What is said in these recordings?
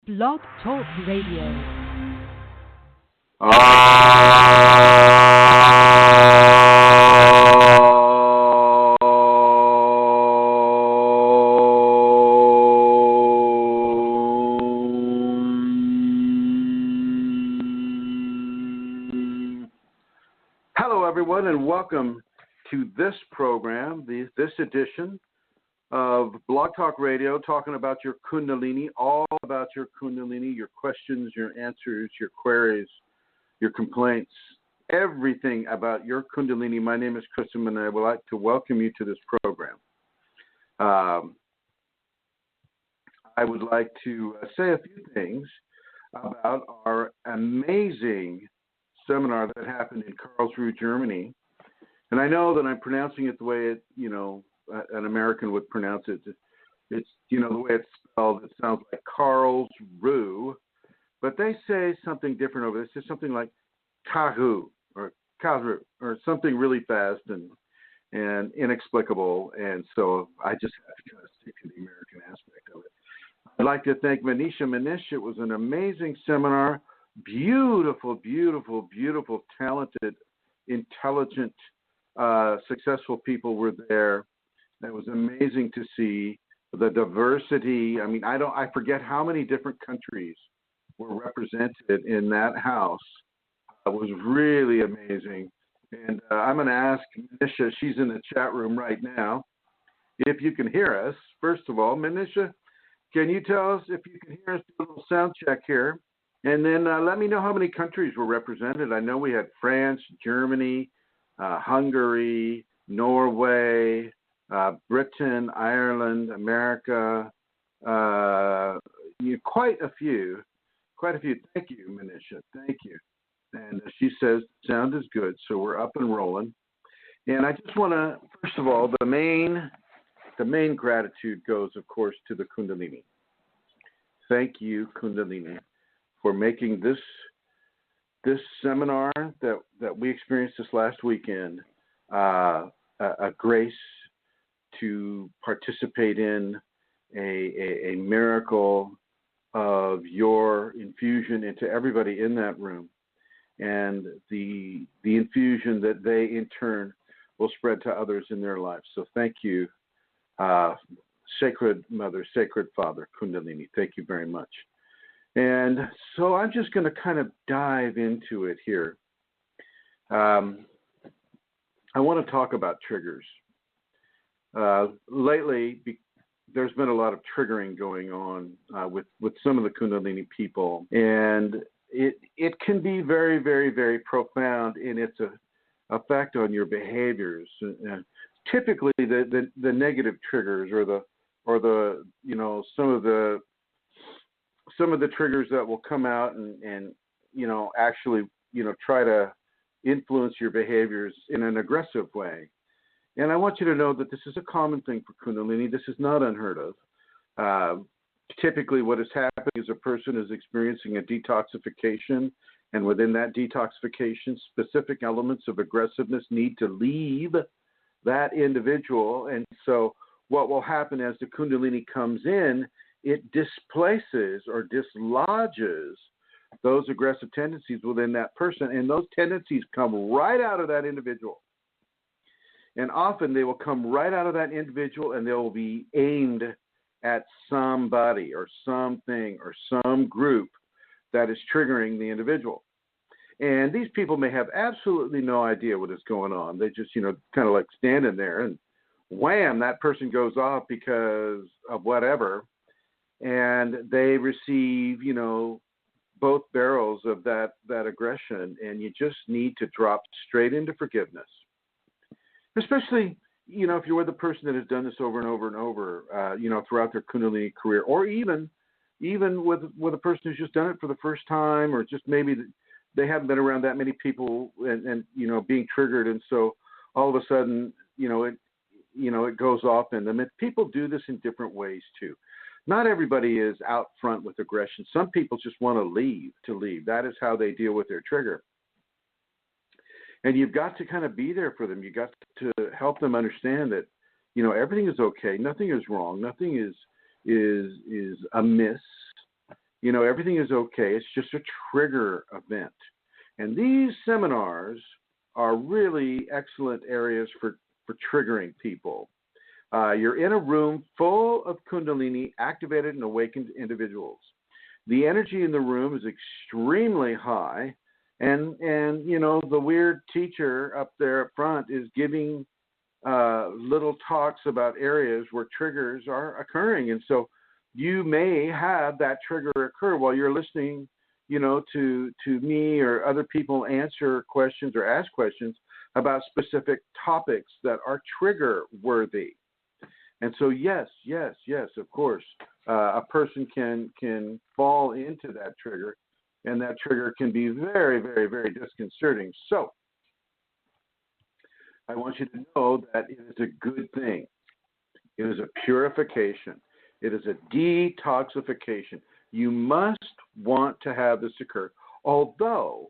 BlogTalk Radio. Hello, everyone, and welcome to this program, this edition of BlogTalk Radio, talking about your Kundalini, all about your Kundalini, your questions, your answers, your queries, your complaints, everything about your Kundalini. My name is Chrism, and I would like to welcome you to this program. I would like to say a few things about our amazing seminar that happened in Karlsruhe, Germany. And I know that I'm pronouncing it the way it, an American would pronounce it. It's, the way it's spelled, it sounds like Karlsruhe, but they say something different over there. It's just something like Karlsruhe or something really fast and inexplicable. And so I just have to kind of stick to the American aspect of it. I'd like to thank Manisha Manish. It was an amazing seminar. Beautiful, beautiful, beautiful, talented, intelligent, successful people were there. It was amazing to see the diversity. I forget how many different countries were represented in that house. It was really amazing. And I'm going to ask Manisha, she's in the chat room right now, if you can hear us. First of all, Manisha, can you tell us if you can hear us? Do a little sound check here. And then let me know how many countries were represented. I know we had France, Germany, Hungary, Norway, Britain, Ireland, America, quite a few. Thank you, Manisha. Thank you. And she says, sound is good, so we're up and rolling. And I just want to, first of all, the main gratitude goes, of course, to the Kundalini. Thank you, Kundalini, for making this seminar that we experienced this last weekend a grace to participate in a miracle of your infusion into everybody in that room, and the infusion that they in turn will spread to others in their lives. So thank you, Sacred Mother, Sacred Father, Kundalini. Thank you very much. And so I'm just going to kind of dive into it here. I want to talk about triggers. Lately, there's been a lot of triggering going on with some of the Kundalini people, and it can be very, very, very profound in its effect on your behaviors. Typically, the negative triggers or the some of the triggers that will come out and actually try to influence your behaviors in an aggressive way. And I want you to know that this is a common thing for Kundalini. This is not unheard of. Typically what is happening is a person is experiencing a detoxification, and within that detoxification, specific elements of aggressiveness need to leave that individual. And so what will happen as the Kundalini comes in, it displaces or dislodges those aggressive tendencies within that person, and those tendencies come right out of that individual. And often they will come right out of that individual, and they will be aimed at somebody or something or some group that is triggering the individual. And these people may have absolutely no idea what is going on. They just, kind of like standing there, and wham, that person goes off because of whatever. And they receive, both barrels of that aggression, and you just need to drop straight into forgiveness. Especially, if you're with a person that has done this over and over and over, throughout their Kundalini career, or even with a person who's just done it for the first time, or just maybe they haven't been around that many people and being triggered, and so all of a sudden, it goes off in them. And people do this in different ways too. Not everybody is out front with aggression. Some people just want to leave. That is how they deal with their trigger. And you've got to kind of be there for them. You got to help them understand that, everything is okay. Nothing is wrong. Nothing is amiss. everything is okay. It's just a trigger event. And these seminars are really excellent areas for triggering people. You're in a room full of Kundalini activated and awakened individuals. The energy in the room is extremely high, and the weird teacher up there up front is giving little talks about areas where triggers are occurring, and so you may have that trigger occur while you're listening, to me or other people answer questions or ask questions about specific topics that are trigger worthy. And so, yes, of course, a person can fall into that trigger, and that trigger can be very, very, very disconcerting. So I want you to know that it is a good thing. It is a purification. It is a detoxification. You must want to have this occur. Although,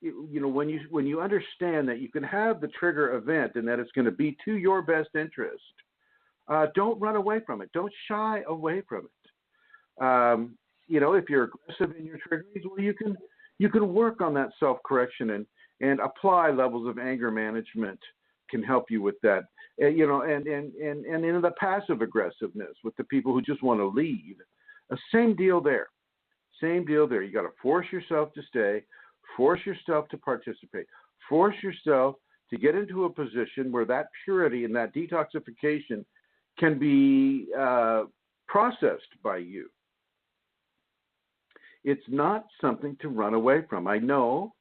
when you understand that you can have the trigger event and that it's going to be to your best interest, don't run away from it. Don't shy away from it. If you're aggressive in your triggerings, well, you can work on that self-correction and apply levels of anger management can help you with that. And in the passive aggressiveness with the people who just want to leave, same deal there. You got to force yourself to stay, force yourself to participate, force yourself to get into a position where that purity and that detoxification can be processed by you. It's not something to run away from. I know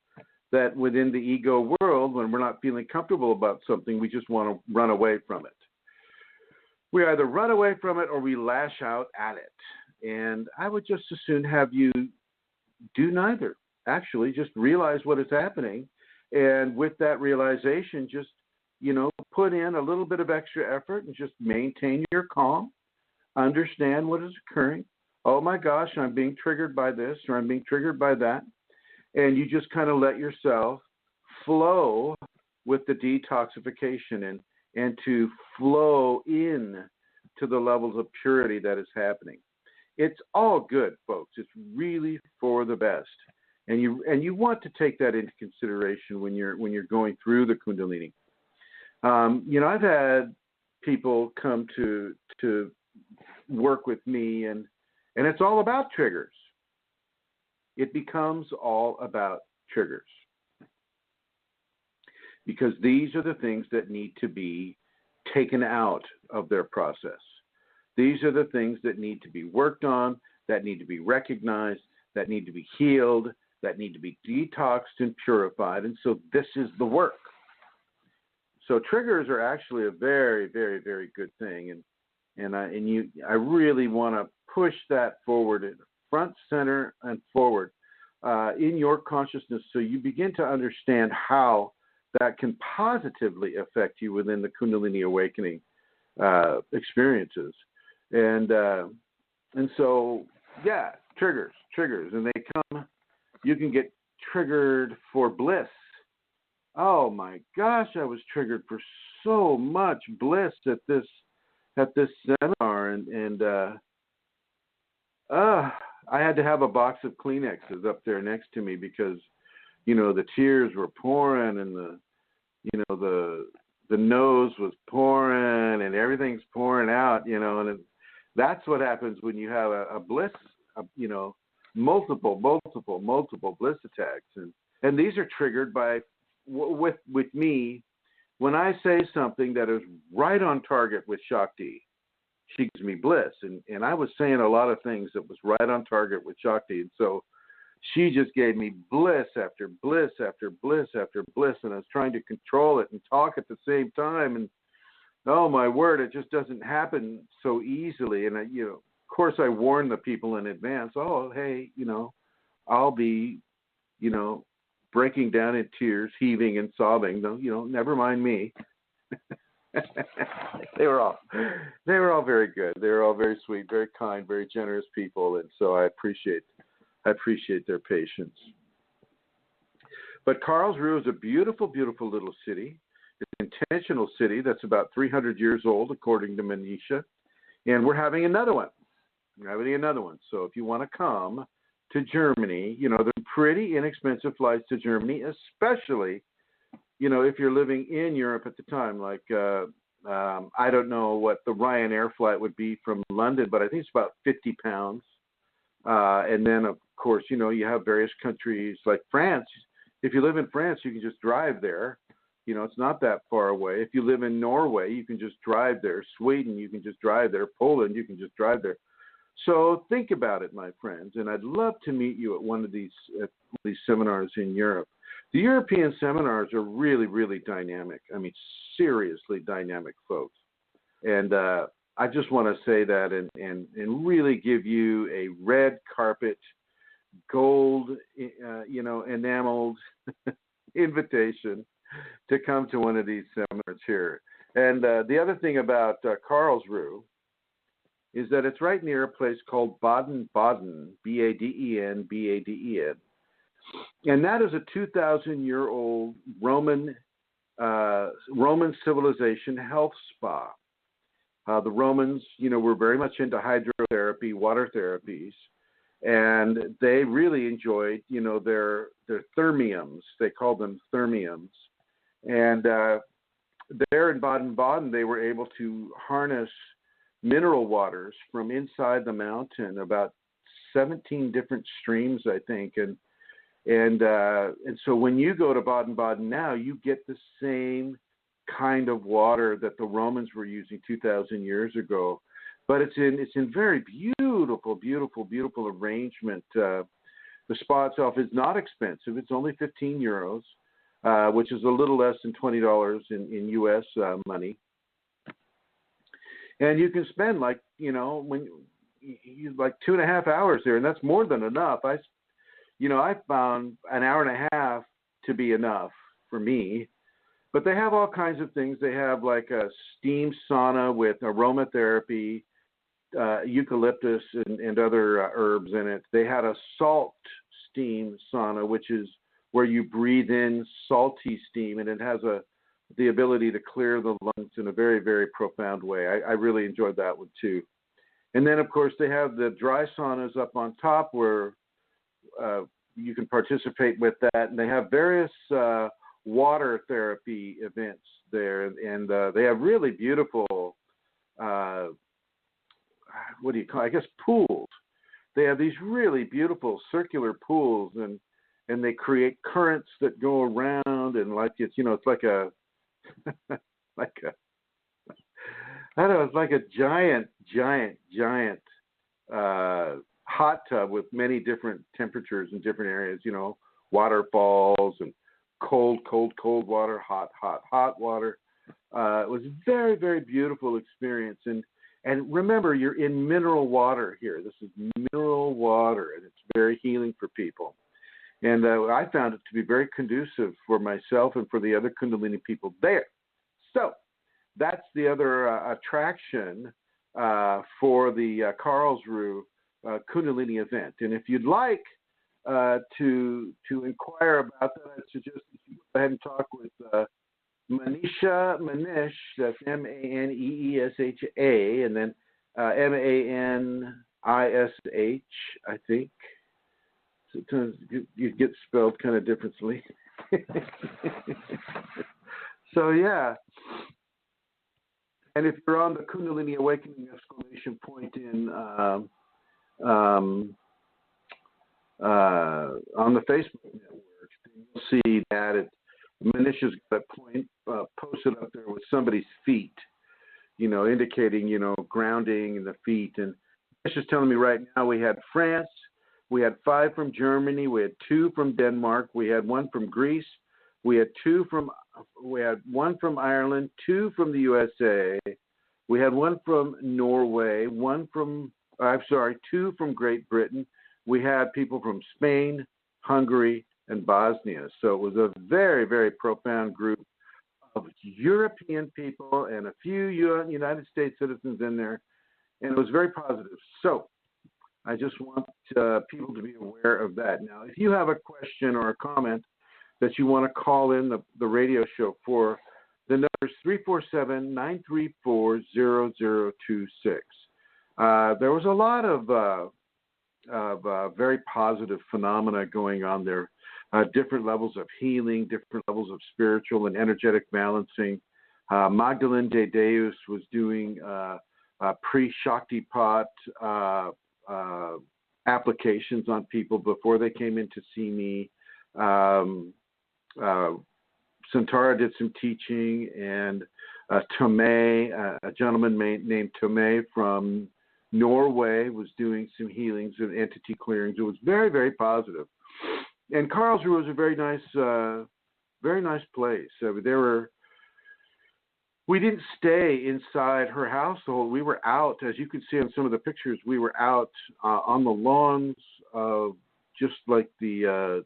that within the ego world, when we're not feeling comfortable about something, we just want to run away from it. We either run away from it or we lash out at it. And I would just as soon have you do neither. Actually, just realize what is happening. And with that realization, just, put in a little bit of extra effort and just maintain your calm. Understand what is occurring. Oh my gosh, I'm being triggered by this or I'm being triggered by that. And you just kind of let yourself flow with the detoxification and to flow in to the levels of purity that is happening. It's all good, folks. It's really for the best. And you want to take that into consideration when you're going through the Kundalini. I've had people come to work with me and it's all about triggers. It becomes all about triggers. Because these are the things that need to be taken out of their process. These are the things that need to be worked on, that need to be recognized, that need to be healed, that need to be detoxed and purified. And so this is the work. So triggers are actually a very, very, very good thing. I really want to push that forward, front, center, and forward in your consciousness so you begin to understand how that can positively affect you within the Kundalini awakening experiences. And so, yeah, triggers. And they come, you can get triggered for bliss. Oh my gosh, I was triggered for so much bliss at this seminar, and I had to have a box of Kleenexes up there next to me because, the tears were pouring and the nose was pouring and everything's pouring out, and that's what happens when you have a bliss, multiple bliss attacks, and these are triggered by with me when I say something that is right on target with Shakti. She gives me bliss, and I was saying a lot of things that was right on target with Shakti, and so she just gave me bliss after bliss after bliss after bliss, and I was trying to control it and talk at the same time, and oh my word, it just doesn't happen so easily. And of course, I warned the people in advance. Oh, hey, I'll be, breaking down in tears, heaving and sobbing. No, never mind me. They were all very good. They were all very sweet, very kind, very generous people, and so I appreciate their patience. But Karlsruhe is a beautiful, beautiful little city. It's an intentional city that's about 300 years old, according to Manisha, and we're having another one. gravity another one. So if you want to come to Germany, they're pretty inexpensive flights to Germany, especially, if you're living in Europe at the time. Like, I don't know what the Ryanair flight would be from London, but I think it's about £50. And then, of course, you have various countries like France. If you live in France, you can just drive there. It's not that far away. If you live in Norway, you can just drive there. Sweden, you can just drive there. Poland, you can just drive there. So think about it, my friends, and I'd love to meet you at one of these seminars in Europe. The European seminars are really, really dynamic. I mean, seriously dynamic, folks. And I just want to say that and really give you a red carpet, gold, enameled invitation to come to one of these seminars here. And the other thing about Karlsruhe is that it's right near a place called Baden-Baden, B-A-D-E-N, B-A-D-E-N. And that is a 2,000-year-old Roman civilization health spa. The Romans, were very much into hydrotherapy, water therapies, and they really enjoyed, their thermiums. They called them thermiums. And there in Baden-Baden, they were able to harness mineral waters from inside the mountain, about 17 different streams, I think. And so when you go to Baden-Baden now, you get the same kind of water that the Romans were using 2,000 years ago. But it's in very beautiful, beautiful, beautiful arrangement. The spa itself is not expensive. It's only €15, which is a little less than $20 in U.S. Money. And you can spend like 2.5 hours there, and that's more than enough. I found an hour and a half to be enough for me. But they have all kinds of things. They have like a steam sauna with aromatherapy, eucalyptus and other herbs in it. They had a salt steam sauna, which is where you breathe in salty steam, and it has the ability to clear the lungs in a very, very profound way. I really enjoyed that one too. And then, of course, they have the dry saunas up on top where you can participate with that. And they have various water therapy events there. And they have really beautiful, pools. They have these really beautiful circular pools, and they create currents that go around, and it's like a it's like a giant hot tub with many different temperatures in different areas, waterfalls and cold water, hot water. It was a very, very beautiful experience. And remember, you're in mineral water here. This is mineral water, and it's very healing for people. And I found it to be very conducive for myself and for the other Kundalini people there. So that's the other attraction for the Karlsruhe Kundalini event. And if you'd like to inquire about that, I'd suggest that you go ahead and talk with Manish, that's M-A-N-E-E-S-H-A, and then M-A-N-I-S-H, I think. Sometimes you get spelled kind of differently. So, yeah. And if you're on the Kundalini Awakening exclamation point on the Facebook network, you'll see that Manisha's got a point posted up there with somebody's feet, indicating, grounding in the feet. And Manisha's telling me right now we had France, we had 5 from Germany, we had 2 from Denmark, we had 1 from Greece, we had 1 from Ireland, 2 from the USA, we had 1 from Norway, 2 from Great Britain. We had people from Spain, Hungary, and Bosnia. So it was a very, very profound group of European people and a few United States citizens in there, and it was very positive. So I just want people to be aware of that. Now, if you have a question or a comment that you want to call in the radio show for, the number is 347-934-0026. there was a lot of very positive phenomena going on there. Different levels of healing, different levels of spiritual and energetic balancing. Magdalene de Deus was doing pre-Shaktipat applications on people before they came in to see me. Santara did some teaching, and Tomei, a gentleman named Tomei from Norway, was doing some healings and entity clearings. It was very, very positive. And Karlsruhe was a very nice place. We didn't stay inside her household. We were out, as you can see on some of the pictures. We were out on the lawns of just like the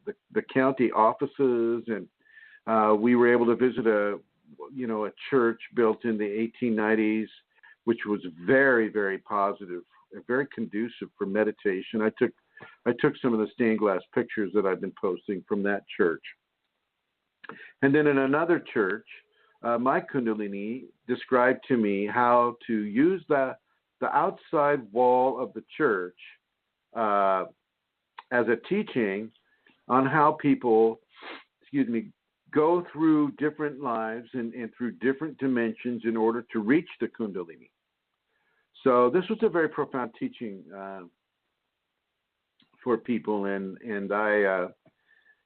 county offices, and we were able to visit a church built in the 1890s, which was very, very positive, very conducive for meditation. I took some of the stained glass pictures that I've been posting from that church. And then in another church, my Kundalini described to me how to use the outside wall of the church as a teaching on how people, go through different lives and through different dimensions in order to reach the Kundalini. So this was a very profound teaching for people, and I,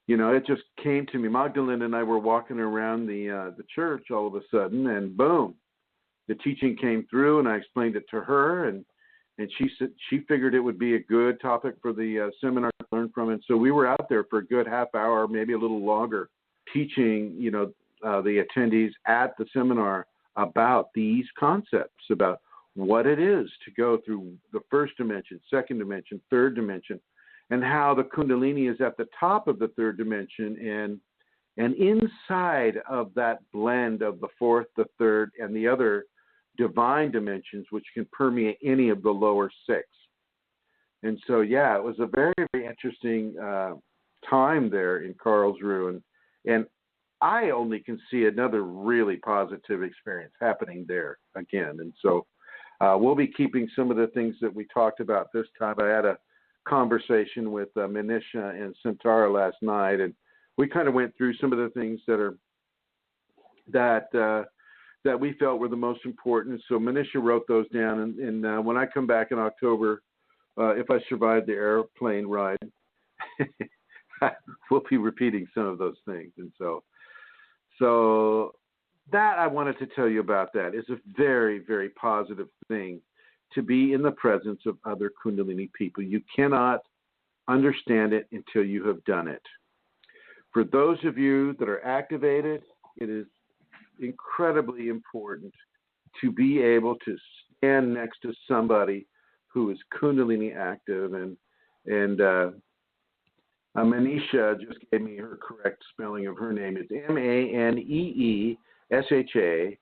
it just came to me. Magdalene and I were walking around the church all of a sudden, and boom, the teaching came through, and I explained it to her, and she said she figured it would be a good topic for the seminar to learn from, and so we were out there for a good half hour, maybe a little longer, teaching the attendees at the seminar about these concepts, about what it is to go through the first dimension, second dimension, third dimension, and how the Kundalini is at the top of the third dimension, and inside of that blend of the fourth, the third, and the other divine dimensions, which can permeate any of the lower six. And so, yeah, it was a very, very interesting time there in Karlsruhe, and I only can see another really positive experience happening there again. And so we'll be keeping some of the things that we talked about this time. I had a conversation with Manisha and Santara last night, and we kind of went through some of the things that we felt were the most important. So Manisha wrote those down, and when I come back in October, if I survive the airplane ride, we'll be repeating some of those things. And so that I wanted to tell you about that is a very, very positive thing, to be in the presence of other Kundalini people. You cannot understand it until you have done it. For those of you that are activated, it is incredibly important to be able to stand next to somebody who is Kundalini active, and Manisha just gave me her correct spelling of her name. It's Maneesha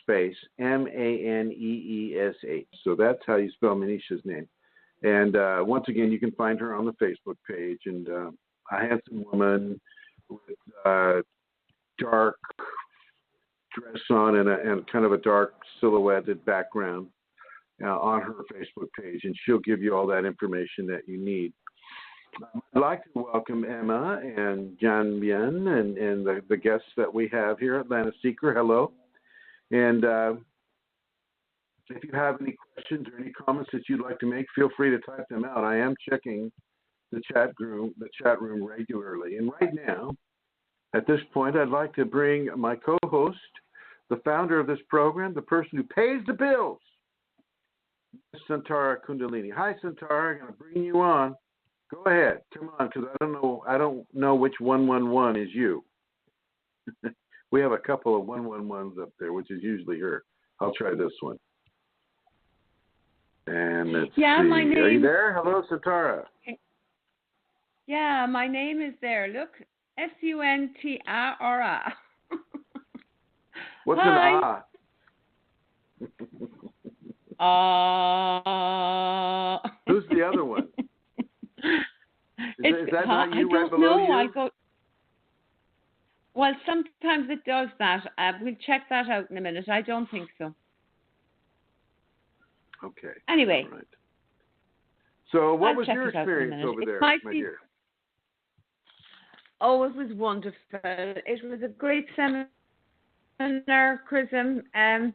space Maneesh. So that's how you spell Manisha's name. And once again, you can find her on the Facebook page. And a handsome woman with dark dress on and kind of a dark silhouetted background on her Facebook page, and she'll give you all that information that you need. I'd like to welcome Emma and John Bien and the guests that we have here, Atlanta Seeker. Hello. And if you have any questions or any comments that you'd like to make, feel free to type them out. I am checking the chat room regularly. And right now, at this point, I'd like to bring my co-host, the founder of this program, the person who pays the bills, Santara Kundalini. Hi, Santara. I'm going to bring you on. Go ahead. Come on, because I don't know which 111 is you. We have a couple of 111s up there, which is usually her. I'll try this one. And let's see. My name. Are you there? Hello, Santara. Yeah, my name is there. Look, Suntara. What's Hi. an ah? Who's the other one? Is that not you right below you? I go. Well, sometimes it does that. We'll check that out in a minute. I don't think so. Okay. Anyway. All right. So what I'll was check your it out in a experience minute. over It there, might my be. dear? Oh, it was wonderful. It was a great seminar, Chrism.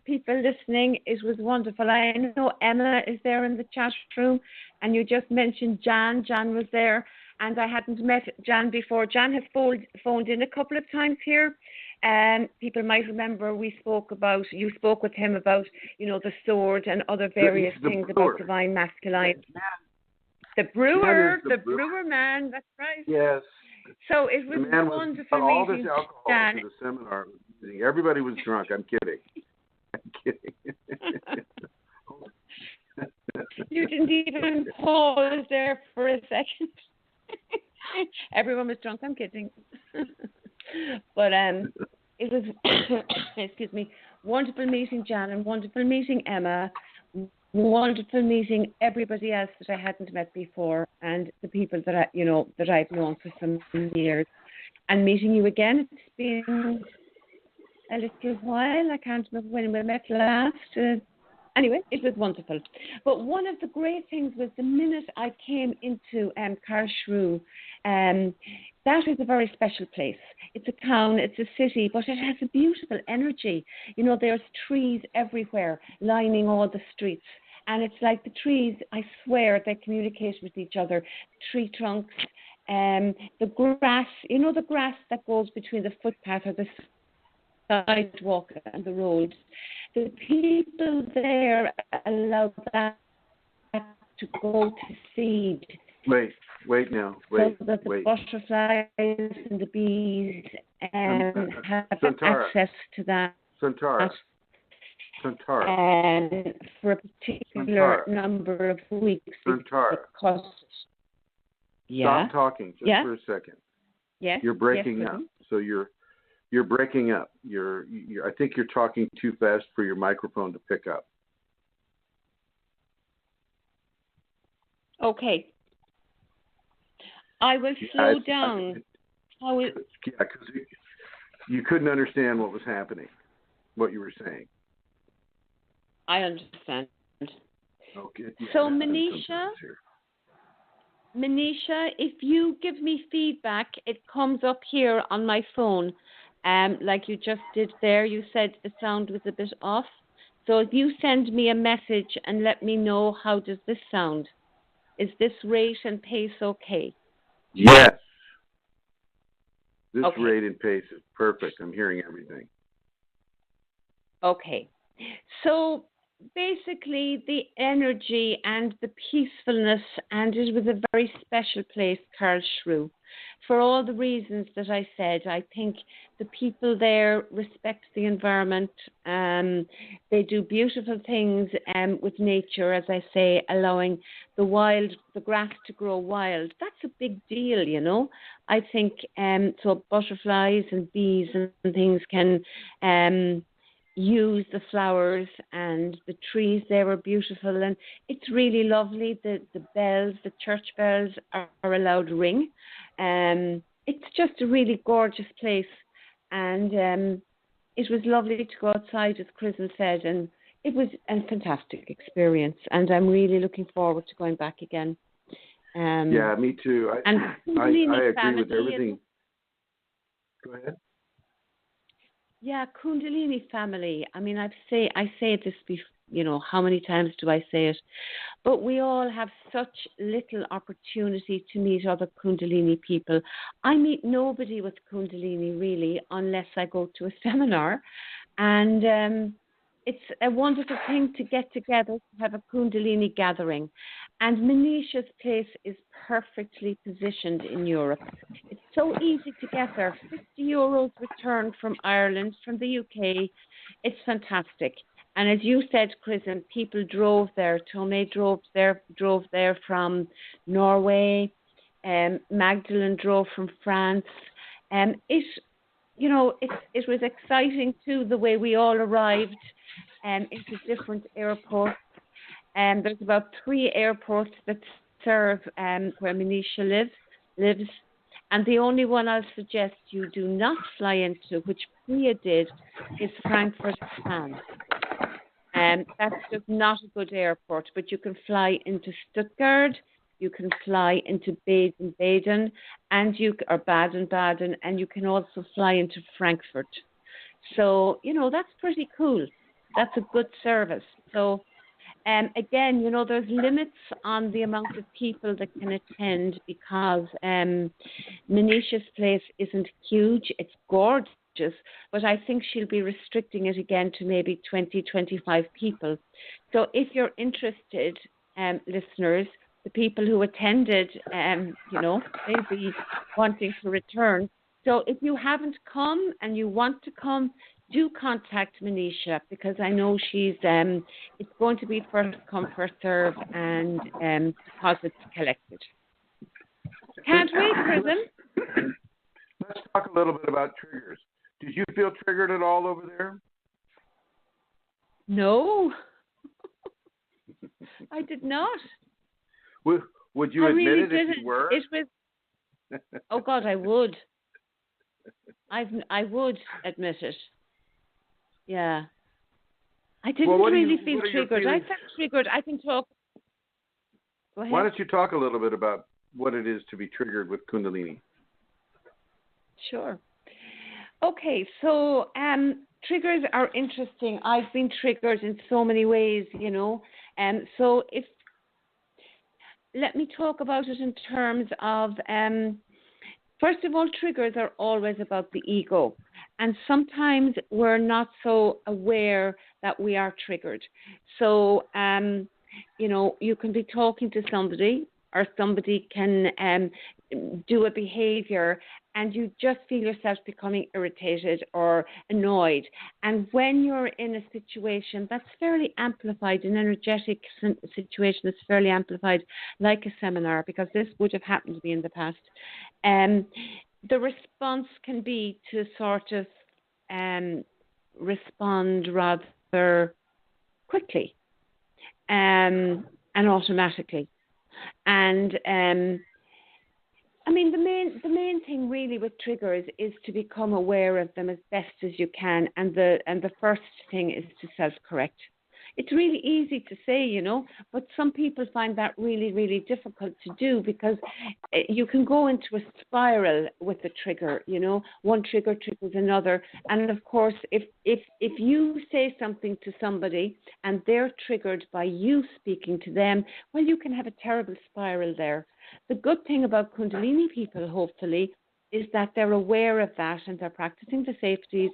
People listening, it was wonderful. I know Emma is there in the chat room, and you just mentioned Jan. Jan was there, and I hadn't met Jan before. Jan has phoned in a couple of times here. People might remember you spoke with him about, the sword and other various things about divine masculine. The brewer man, that's right. Yes. So it was wonderful all meeting this alcohol Dan. to the seminar. Everybody was drunk. I'm kidding. You didn't even pause there for a second. Everyone was drunk. I'm kidding. But it was, excuse me, wonderful meeting Jan and wonderful meeting Emma. Wonderful meeting everybody else that I hadn't met before, and the people that I've known for some years, and meeting you again. It's been a little while. I can't remember when we met last. Anyway, it was wonderful. But one of the great things was the minute I came into Karlsruhe, that is a very special place. It's a town, it's a city, but it has a beautiful energy. There's trees everywhere lining all the streets. And it's like the trees, I swear, they communicate with each other. Tree trunks, the grass, the grass that goes between the footpath or the sidewalk and the road. The people there allow that to go to seed. Wait now. So that the butterflies and the bees have access to that. Santara. And for a particular number of weeks. Because, Stop talking just for a second. Yes. You're breaking up. So you're breaking up. I think you're talking too fast for your microphone to pick up. Okay. I will slow down. Because you couldn't understand what was happening, what you were saying. I understand. Okay. So, Manisha, if you give me feedback, it comes up here on my phone, like you just did there. You said the sound was a bit off. So if you send me a message and let me know, how does this sound? Is this rate and pace okay? Yes. This rate and pace is perfect. I'm hearing everything. Okay. So basically the energy and the peacefulness, and it was a very special place, Karlsruhe. For all the reasons that I said, I think the people there respect the environment. They do beautiful things with nature, as I say, allowing the grass to grow wild. That's a big deal, I think so butterflies and bees and things can use the flowers, and the trees there are beautiful, and it's really lovely. The bells, the church bells are allowed to ring. It's just a really gorgeous place, and it was lovely to go outside, as Chrism said, and it was a fantastic experience, and I'm really looking forward to going back again. Yeah, me too. I agree with everything. Go ahead. Yeah, Kundalini family. I mean, I say this how many times do I say it? But we all have such little opportunity to meet other Kundalini people. I meet nobody with Kundalini really unless I go to a seminar. And it's a wonderful thing to get together, to have a Kundalini gathering. And Manisha's place is perfectly positioned in Europe. It's so easy to get there. €50 return from Ireland, from the UK. It's fantastic. And as you said, Chrism, people drove there. Tomei drove there from Norway. Magdalene drove from France. It was exciting too, the way we all arrived into different airports. There's about 3 airports that serve where Manisha lives. And the only one I'll suggest you do not fly into, which Priya did, is Frankfurt Hahn. That's just not a good airport, but you can fly into Stuttgart, you can fly into Baden-Baden, or Baden-Baden, and you can also fly into Frankfurt. So, that's pretty cool. That's a good service. So, again, there's limits on the amount of people that can attend because Manisha's place isn't huge. It's gorgeous, but I think she'll be restricting it again to maybe 20, 25 people. So if you're interested, listeners, the people who attended, they'll be wanting to return. So if you haven't come and you want to come, do contact Manisha, because I know she's, it's going to be first come, first serve, and deposits collected. Can't wait, Chrism. Let's talk a little bit about triggers. Did you feel triggered at all over there? No, I did not. Would you admit really it if you were? It was. Oh God, I would. I would admit it. Yeah. I didn't really feel triggered. I felt triggered. I can talk. Go ahead. Why don't you talk a little bit about what it is to be triggered with Kundalini? Sure. Okay, so triggers are interesting. I've been triggered in so many ways, so let me talk about it in terms of, first of all, triggers are always about the ego. And sometimes we're not so aware that we are triggered. So, you can be talking to somebody, or somebody can do a behavior, and you just feel yourself becoming irritated or annoyed. And when you're in a situation that's fairly amplified, an energetic situation that's fairly amplified, like a seminar, because this would have happened to me in the past, the response can be to sort of respond rather quickly and automatically. And the main thing really with triggers is to become aware of them as best as you can, and the first thing is to self-correct. It's really easy to say, but some people find that really, really difficult to do, because you can go into a spiral with the trigger, one trigger triggers another. And of course, if you say something to somebody and they're triggered by you speaking to them, well, you can have a terrible spiral there. The good thing about Kundalini people, hopefully, is that they're aware of that and they're practicing the safeties,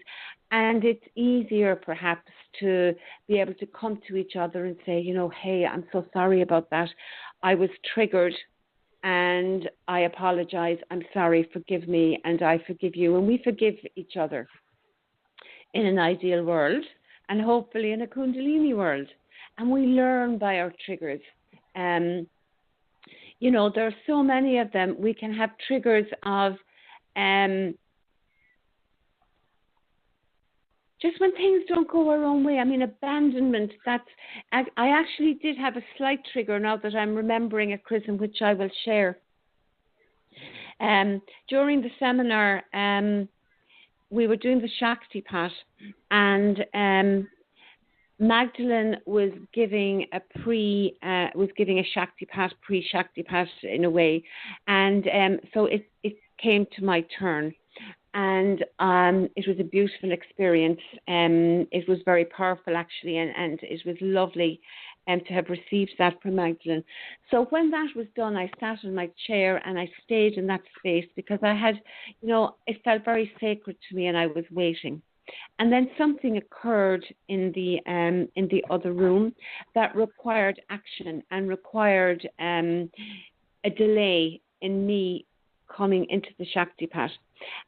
and it's easier perhaps to be able to come to each other and say, hey, I'm so sorry about that. I was triggered and I apologize. I'm sorry, forgive me, and I forgive you. And we forgive each other in an ideal world, and hopefully in a Kundalini world. And we learn by our triggers. There are so many of them. We can have triggers of just when things don't go our own way. Abandonment. I actually did have a slight trigger now that I'm remembering at Chrism, which I will share. During the seminar, we were doing the Shakti Pat, and Magdalene was giving a Shakti Pat, pre-Shakti Pat in a way, and so it came to my turn, and it was a beautiful experience. It was very powerful actually, and it was lovely to have received that from Magdalene. So when that was done, I sat in my chair and I stayed in that space, because I had, it felt very sacred to me, and I was waiting. And then something occurred in the other room that required action and required a delay in me coming into the Shakti Pat.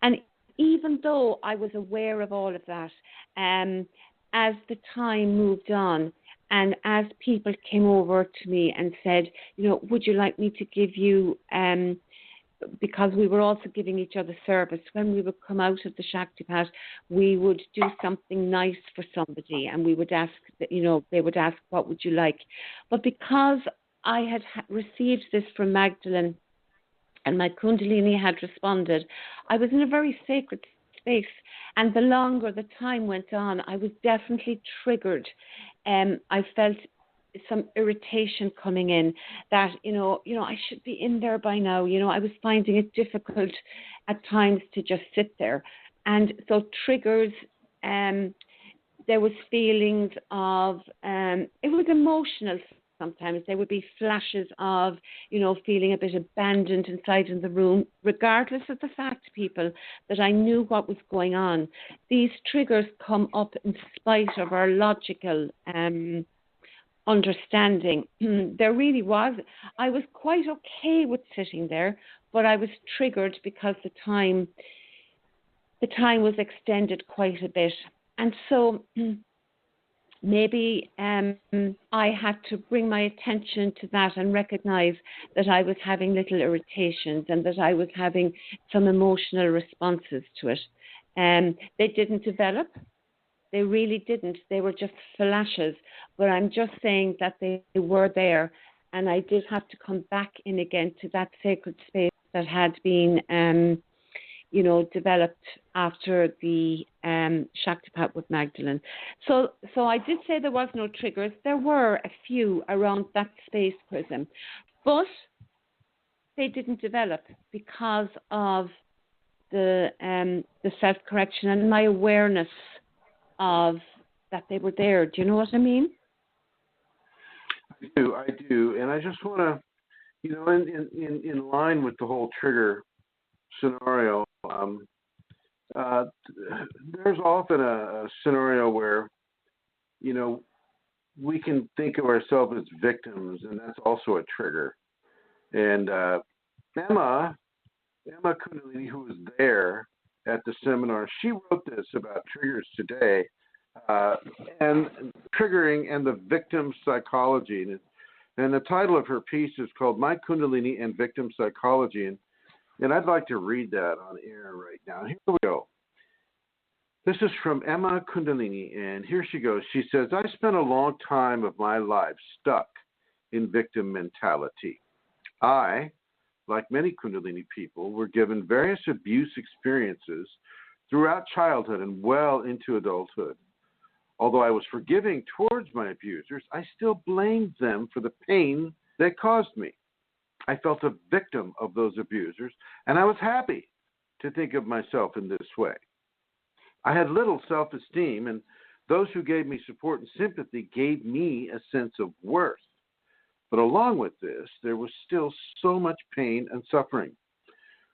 And even though I was aware of all of that, as the time moved on, and as people came over to me and said, would you like me to give you, because we were also giving each other service, when we would come out of the Shakti Pat, we would do something nice for somebody, and we would ask, they would ask, what would you like? But because I had received this from Magdalene, and my Kundalini had responded, I was in a very sacred space. And the longer the time went on, I was definitely triggered I felt some irritation coming in that, I should be in there by now. I was finding it difficult at times to just sit there. And so triggers, there was feelings of, it was emotional sometimes. There would be flashes of, feeling a bit abandoned inside in the room, regardless of the fact, people, that I knew what was going on. These triggers come up in spite of our logical understanding. There really was. I was quite okay with sitting there, but I was triggered because the time was extended quite a bit. And so maybe I had to bring my attention to that and recognize that I was having little irritations and that I was having some emotional responses to it. They didn't develop. They really didn't. They were just flashes. But I'm just saying that they were there. And I did have to come back in again to that sacred space that had been developed after the Shaktipat with Magdalene. So I did say there was no triggers. There were a few around that space, Chrism, but they didn't develop because of the self-correction and my awareness of that they were there. Do you know what I mean? I do, and I just want to, in line with the whole trigger scenario. There's often a scenario where, we can think of ourselves as victims, and that's also a trigger. And Emma Kunalini, who was there at the seminar, she wrote this about triggers today, and triggering and the victim psychology. And the title of her piece is called "My Kundalini and Victim Psychology." And I'd like to read that on air right now. Here we go. This is from Emma Kundalini, and here she goes. She says, I spent a long time of my life stuck in victim mentality. I, like many Kundalini people, were given various abuse experiences throughout childhood and well into adulthood. Although I was forgiving towards my abusers, I still blamed them for the pain they caused me. I felt a victim of those abusers, and I was happy to think of myself in this way. I had little self-esteem, and those who gave me support and sympathy gave me a sense of worth. But along with this, there was still so much pain and suffering.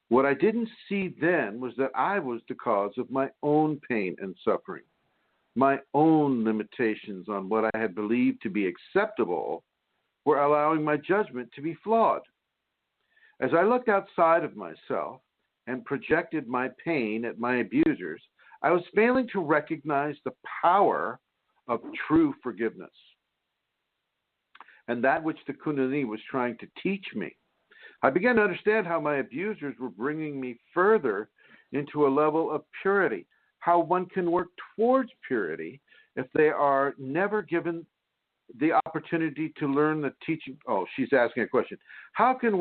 What I didn't see then was that I was the cause of my own pain and suffering. My own limitations on what I had believed to be acceptable were allowing my judgment to be flawed. As I looked outside of myself and projected my pain at my abusers, I was failing to recognize the power of true forgiveness and that which the Kundalini was trying to teach me. I began to understand how my abusers were bringing me further into a level of purity, how one can work towards purity if they are never given the opportunity to learn the teaching. Oh, she's asking a question. How can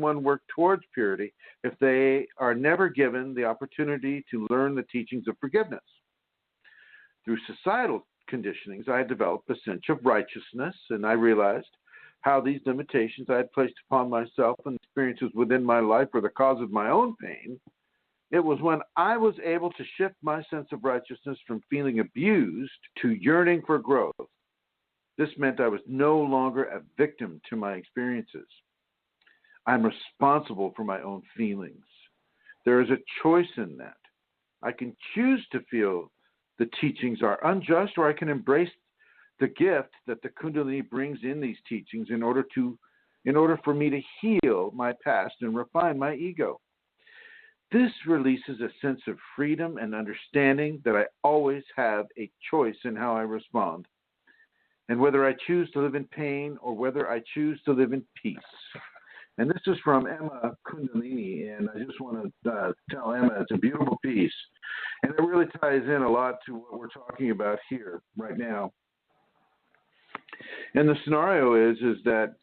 one work towards purity if they are never given the opportunity to learn the teachings of forgiveness? Through societal conditionings, I had developed a sense of righteousness, and I realized how these limitations I had placed upon myself and experiences within my life were the cause of my own pain. It was when I was able to shift my sense of righteousness from feeling abused to yearning for growth. This meant I was no longer a victim to my experiences. I'm responsible for my own feelings. There is a choice in that. I can choose to feel the teachings are unjust, or I can embrace the gift that the Kundalini brings in these teachings in order for me to heal my past and refine my ego. This releases a sense of freedom and understanding that I always have a choice in how I respond, and whether I choose to live in pain or whether I choose to live in peace. And this is from Emma Kundalini, and I just want to tell Emma it's a beautiful piece, and it really ties in a lot to what we're talking about here right now. And the scenario is that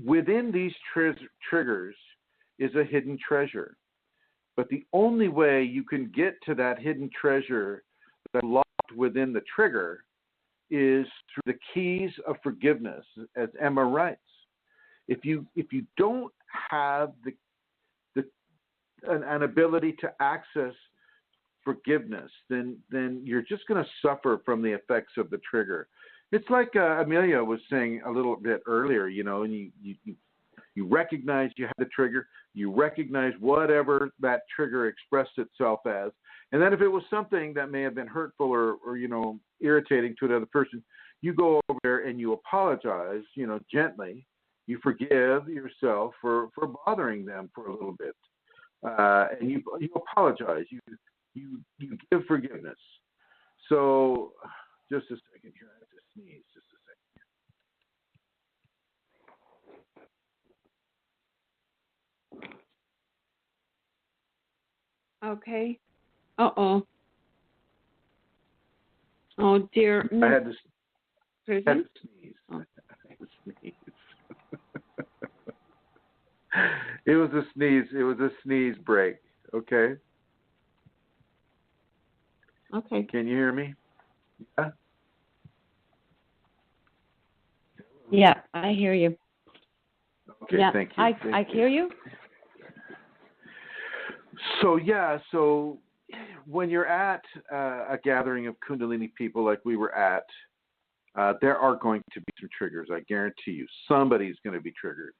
within these triggers is a hidden treasure. But the only way you can get to that hidden treasure that's locked within the trigger is through the keys of forgiveness, as Emma writes. If you don't have an ability to access forgiveness, then you're just going to suffer from the effects of the trigger. It's like Amelia was saying a little bit earlier, and you recognize you have the trigger, you recognize whatever that trigger expressed itself as, and then if it was something that may have been hurtful or irritating to another person, you go over there and you apologize, gently. You forgive yourself for bothering them for a little bit, and you apologize. You give forgiveness. So, just a second here. I have to sneeze. Just a second. Okay. Uh-oh. Oh, dear. I had to sneeze. Oh. I had to sneeze. It was a sneeze. It was a sneeze break. Okay. Okay. Can you hear me? Yeah. Yeah, I hear you. Okay. Yeah, Thank you. I hear you. So when you're at a gathering of Kundalini people like we were at, there are going to be some triggers. I guarantee you, somebody's going to be triggered.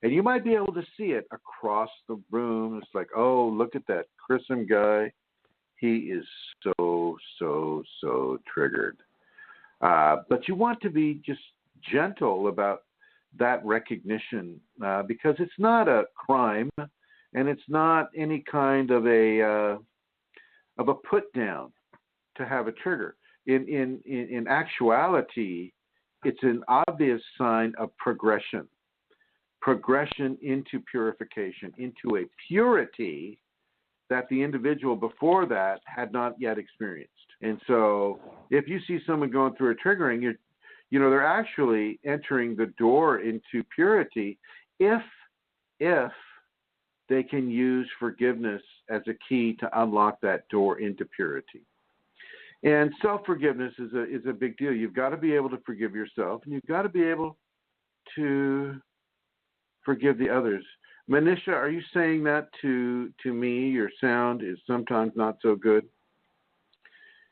And you might be able to see it across the room. It's like, oh, look at that Chrism guy. He is so triggered. But you want to be just gentle about that recognition because it's not a crime and it's not any kind of a put down to have a trigger. In actuality, it's an obvious sign of progression into purification, into a purity that the individual before that had not yet experienced. And so if you see someone going through a triggering, they're actually entering the door into purity if they can use forgiveness as a key to unlock that door into purity. And self-forgiveness is a big deal. You've got to be able to forgive yourself, and you've got to be able to forgive the others. Manisha, are you saying that to me? Your sound is sometimes not so good.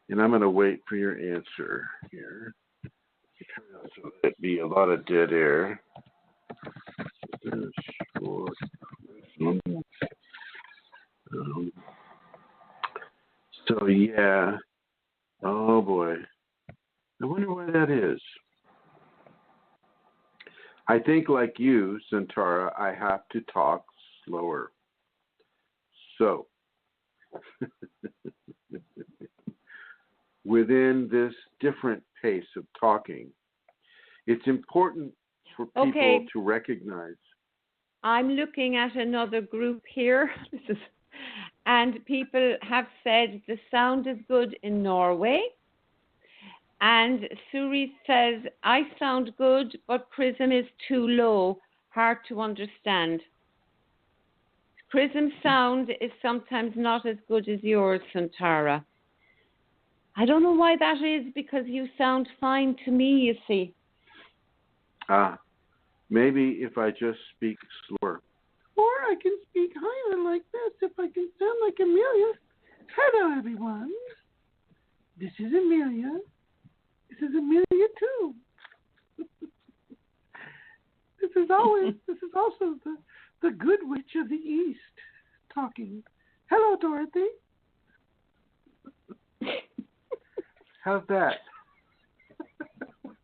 And I'm going to wait for your answer here. So it'd be a lot of dead air. So yeah. Oh boy. I wonder why that is. I think, like you, Santara, I have to talk slower. So, within this different pace of talking, it's important for people to recognize. I'm looking at another group here, and people have said the sound is good in Norway. And Suri says, I sound good, but Chrism is too low, hard to understand. Chrism sound is sometimes not as good as yours, Santara. I don't know why that is, because you sound fine to me, you see. Maybe if I just speak slower. Or I can speak higher like this if I can sound like Amelia. Hello, everyone. This is Amelia. This is Amelia too. This is also the good witch of the East talking. Hello, Dorothy. How's that?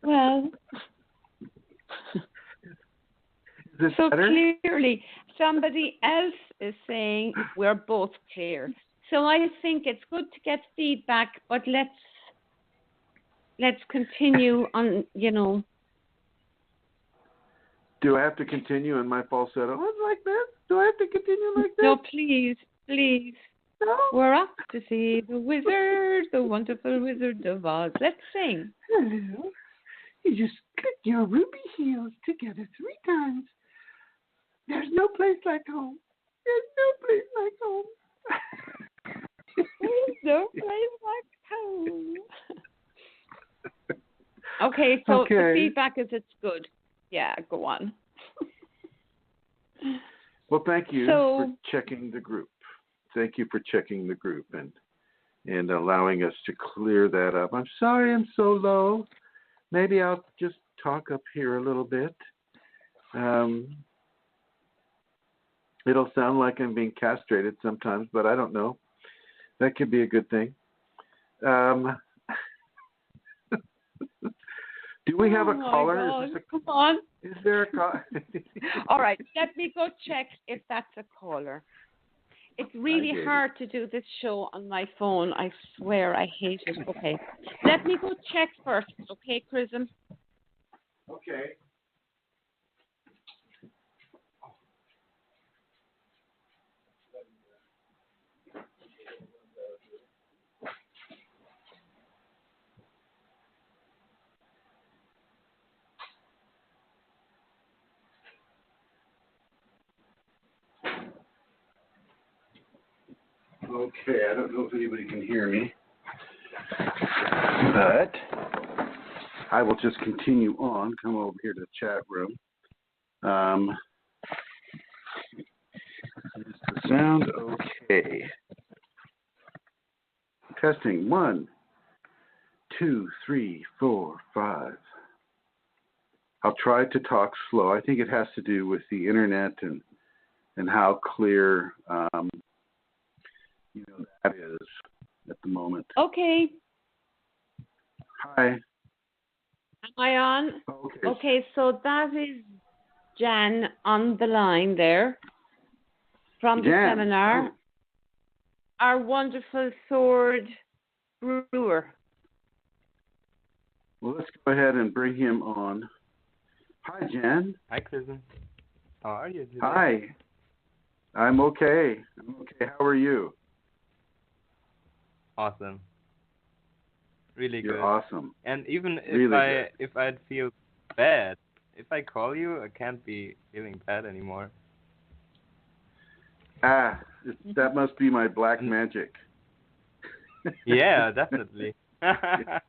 Well, so better? Clearly somebody else is saying we're both clear. So I think it's good to get feedback, but let's continue on, Do I have to continue in my falsetto? Like this? Do I have to continue like this? No, please. No? We're off to see the wizard, the wonderful Wizard of Oz. Let's sing. Hello. You just click your ruby heels together 3 times. There's no place like home. There's no place like home. There's no place like home. Okay, so Okay. the feedback is it's good. Yeah, go on. Well, thank you So- for checking the group. Thank you for checking the group and allowing us to clear that up. I'm sorry I'm so low. Maybe I'll just talk up here a little bit. It'll sound like I'm being castrated sometimes, but I don't know. That could be a good thing. Do we have a caller? God. Come on. Is there a caller? All right, let me go check if that's a caller. It's really hard to do this show on my phone. I swear I hate it. Okay. Let me go check first, okay, Chrism? Okay. Okay, I don't know if anybody can hear me, but I will just continue on. Come over here to the chat room. Is the sound okay? Testing 1, 2, 3, 4, 5. I'll try to talk slow. I think it has to do with the internet and how clear that is at the moment. Okay. Hi. Am I on? Okay. Okay, so that is Jan on the line there from the Jan. seminar. Our wonderful sword brewer. Well, let's go ahead and bring him on. Hi, Jan. Hi, Chrism. How are you today? Hi. I'm okay. How are you? Awesome. Really You're good. awesome. And even Really if I'd feel bad, if I call you, I can't be feeling bad anymore. That must be my black magic. Yeah, definitely. Yeah,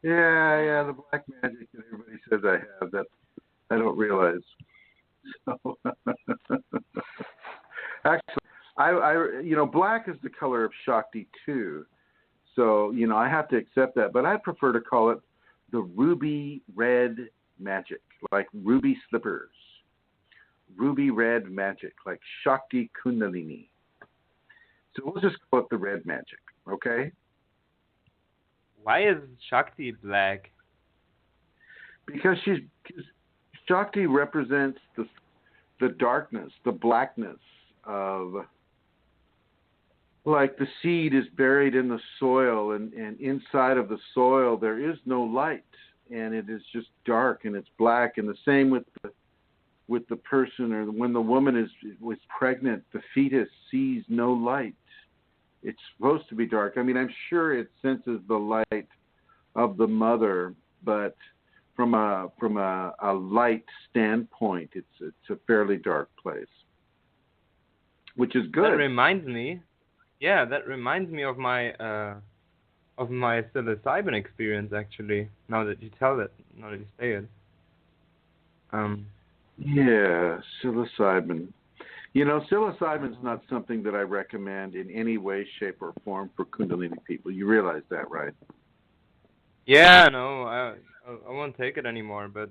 the black magic that everybody says I have that I don't realize. So, actually, I black is the color of Shakti too. So, I have to accept that, but I prefer to call it the ruby red magic, like ruby slippers. Ruby red magic, like Shakti Kundalini. So we'll just call it the red magic, okay? Why is Shakti black? Because Shakti represents the darkness, the blackness of, like the seed is buried in the soil, and inside of the soil there is no light, and it is just dark and it's black. And the same with the person, or when the woman was pregnant, the fetus sees no light. It's supposed to be dark. I mean, I'm sure it senses the light of the mother, but from a light standpoint, it's a fairly dark place, which is good. That reminds me of my psilocybin experience, actually. Now that you say it. Yeah, psilocybin. Psilocybin's not something that I recommend in any way, shape, or form for Kundalini people. You realize that, right? Yeah, no, I won't take it anymore, but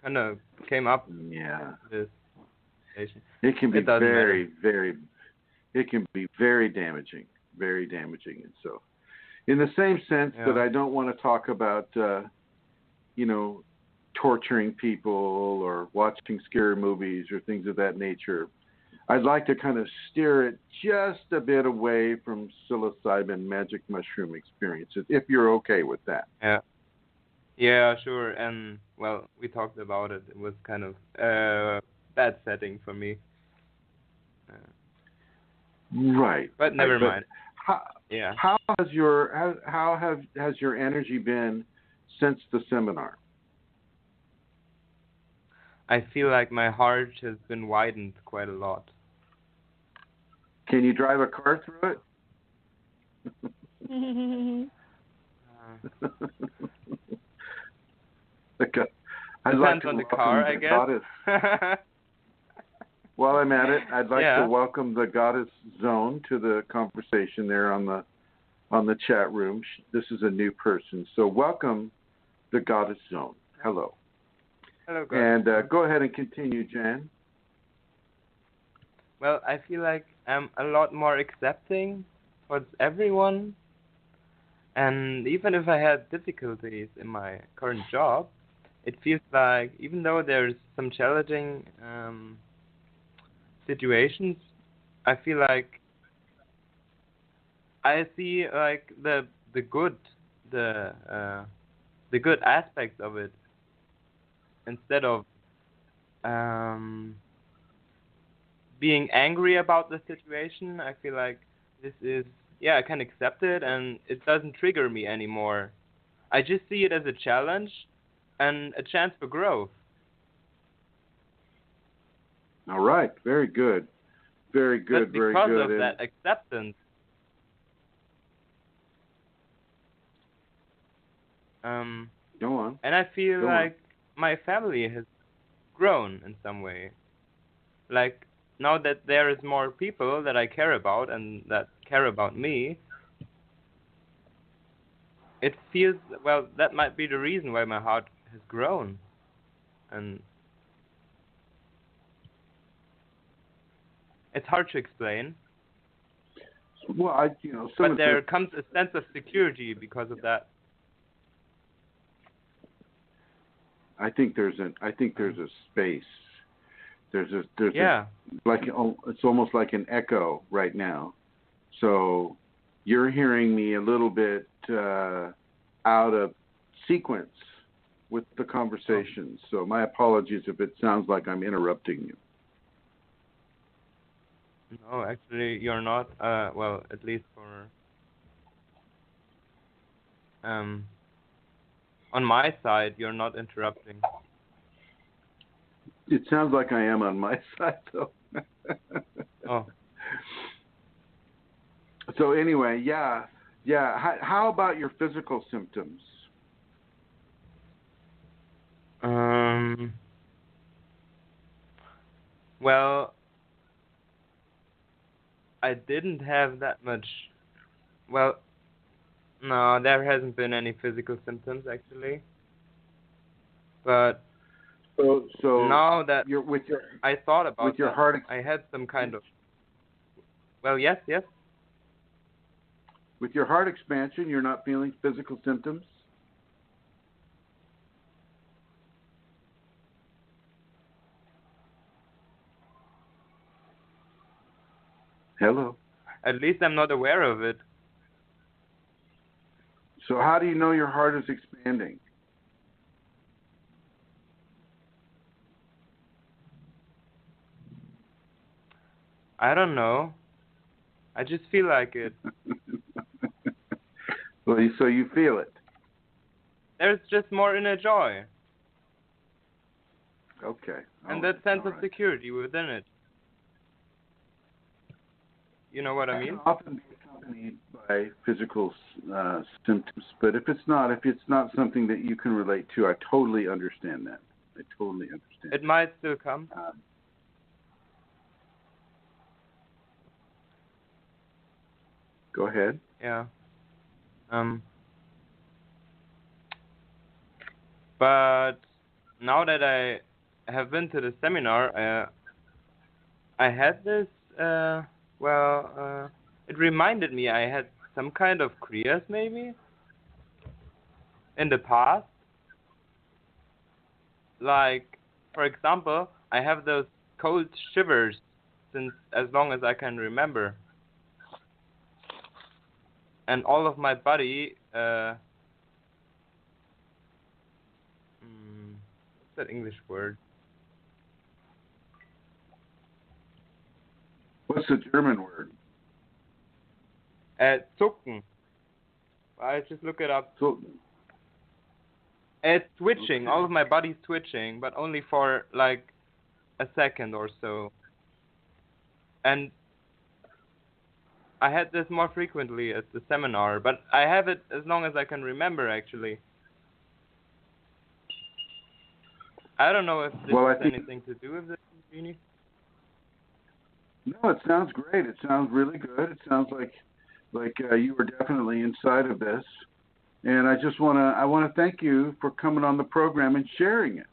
kind of came up. Yeah. This station. It can be It doesn't very, matter. very. It can be very damaging, and so, in the same sense that I don't want to talk about, torturing people or watching scary movies or things of that nature, I'd like to kind of steer it just a bit away from psilocybin magic mushroom experiences, if you're okay with that. Yeah. Yeah, sure. And, well, we talked about it. It was kind of bad setting for me. Right. But never mind. How has your energy been since the seminar? I feel like my heart has been widened quite a lot. Can you drive a car through it? Okay. I'd like Depends to on the welcome car, I the guess. goddess. While I'm at it, I'd like Yeah. to welcome the goddess Zone to the conversation there on the chat room. This is a new person, so welcome the goddess Zone. Hello. Hello, And guys. go ahead and continue, Jan. Well, I feel like I'm a lot more accepting towards everyone. And even if I had difficulties in my current job, it feels like even though there's some challenging situations, I feel like I see like the good the good aspects of it instead of being angry about the situation. I feel like this is I can accept it and it doesn't trigger me anymore. I just see it as a challenge and a chance for growth. All right. Very good. Very good. But Very because good. of that acceptance, Go on. and I feel Go like my family has grown in some way. Like now that there is more people that I care about and that care about me, it feels, well, that might be the reason why my heart has grown. And it's hard to explain. Well, but there comes a sense of security because of that. I think there's a space. There's it's almost like an echo right now. So you're hearing me a little bit out of sequence with the conversation. So my apologies if it sounds like I'm interrupting you. No, actually, you're not. Well, at least for on my side, you're not interrupting. It sounds like I am on my side, though. Oh. So anyway, yeah. How about your physical symptoms? Well, I didn't have that much. Well, no, there hasn't been any physical symptoms actually. But so now that I thought about with your that, heart, I had some kind of. Well, yes. With your heart expansion, you're not feeling physical symptoms? Hello. At least I'm not aware of it. So how do you know your heart is expanding? I don't know. I just feel like it. Well, so you feel it. There's just more inner joy. Okay. And that sense of security within it. You know what I mean? Often be accompanied by physical symptoms, but if it's not something that you can relate to, I totally understand that. I totally understand. It might still come. Go ahead. Yeah. But now that I have been to the seminar, I had this. It reminded me I had some kind of kriyas maybe in the past. Like, for example, I have those cold shivers since as long as I can remember. And all of my body, what's that English word? What's the German word? Zucken. I just look it up. Zucken. It's twitching. Okay. All of my body's twitching, but only for like a second or so. And I had this more frequently at the seminar, but I have it as long as I can remember, actually. I don't know if this Well, I has think anything to do with it, Kundalini. no, it sounds great. It sounds really good. It sounds like you were definitely inside of this. And I just want to thank you for coming on the program and sharing it.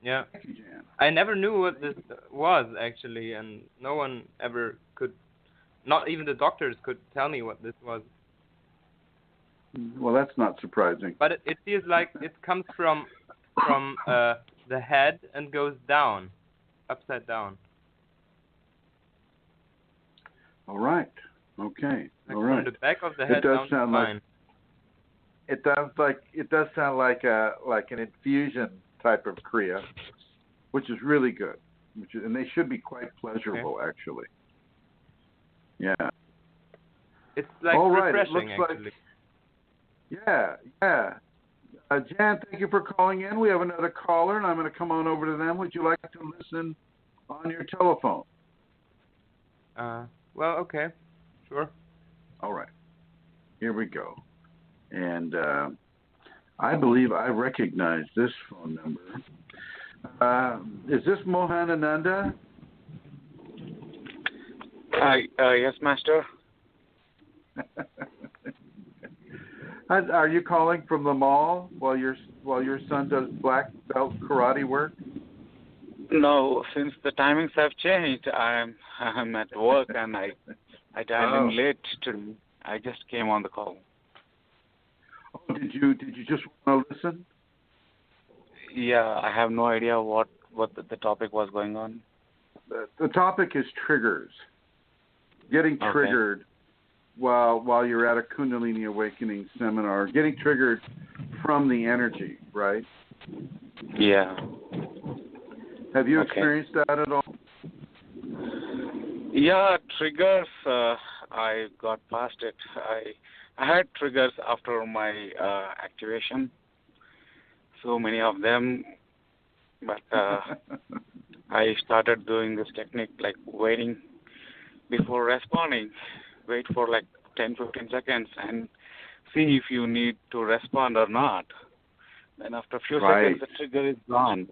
Yeah. Thank you, Jan. I never knew what this was, actually, and no one ever could, not even the doctors could tell me what this was. Well, that's not surprising. But it feels like it comes from the head and goes down, upside down. All right. Okay. Like All right. from the back of the head It does down sound the like spine. it does sound like an infusion type of kriya, which is really good. And they should be quite pleasurable, actually. Yeah. It's like All right. refreshing, It looks actually. Yeah. Jan, thank you for calling in. We have another caller, and I'm going to come on over to them. Would you like to listen on your telephone? Well, okay. Sure. All right. Here we go. And I believe I recognize this phone number. Is this Mohan Ananda? Hi, yes, Master. Are you calling from the mall while your son does black belt karate work? No, since the timings have changed, I'm at work and I dialed in late today. I just came on the call. Oh, did you just want to listen? Yeah, I have no idea what the topic was going on. The topic is triggers. Getting triggered while you're at a Kundalini Awakening seminar. Getting triggered from the energy, right? Yeah. Have you experienced that at all? Yeah, triggers. I got past it. I had triggers after my activation. So many of them, but I started doing this technique like waiting before responding. Wait for like 10-15 seconds and see if you need to respond or not. Then after a few seconds, the trigger is gone.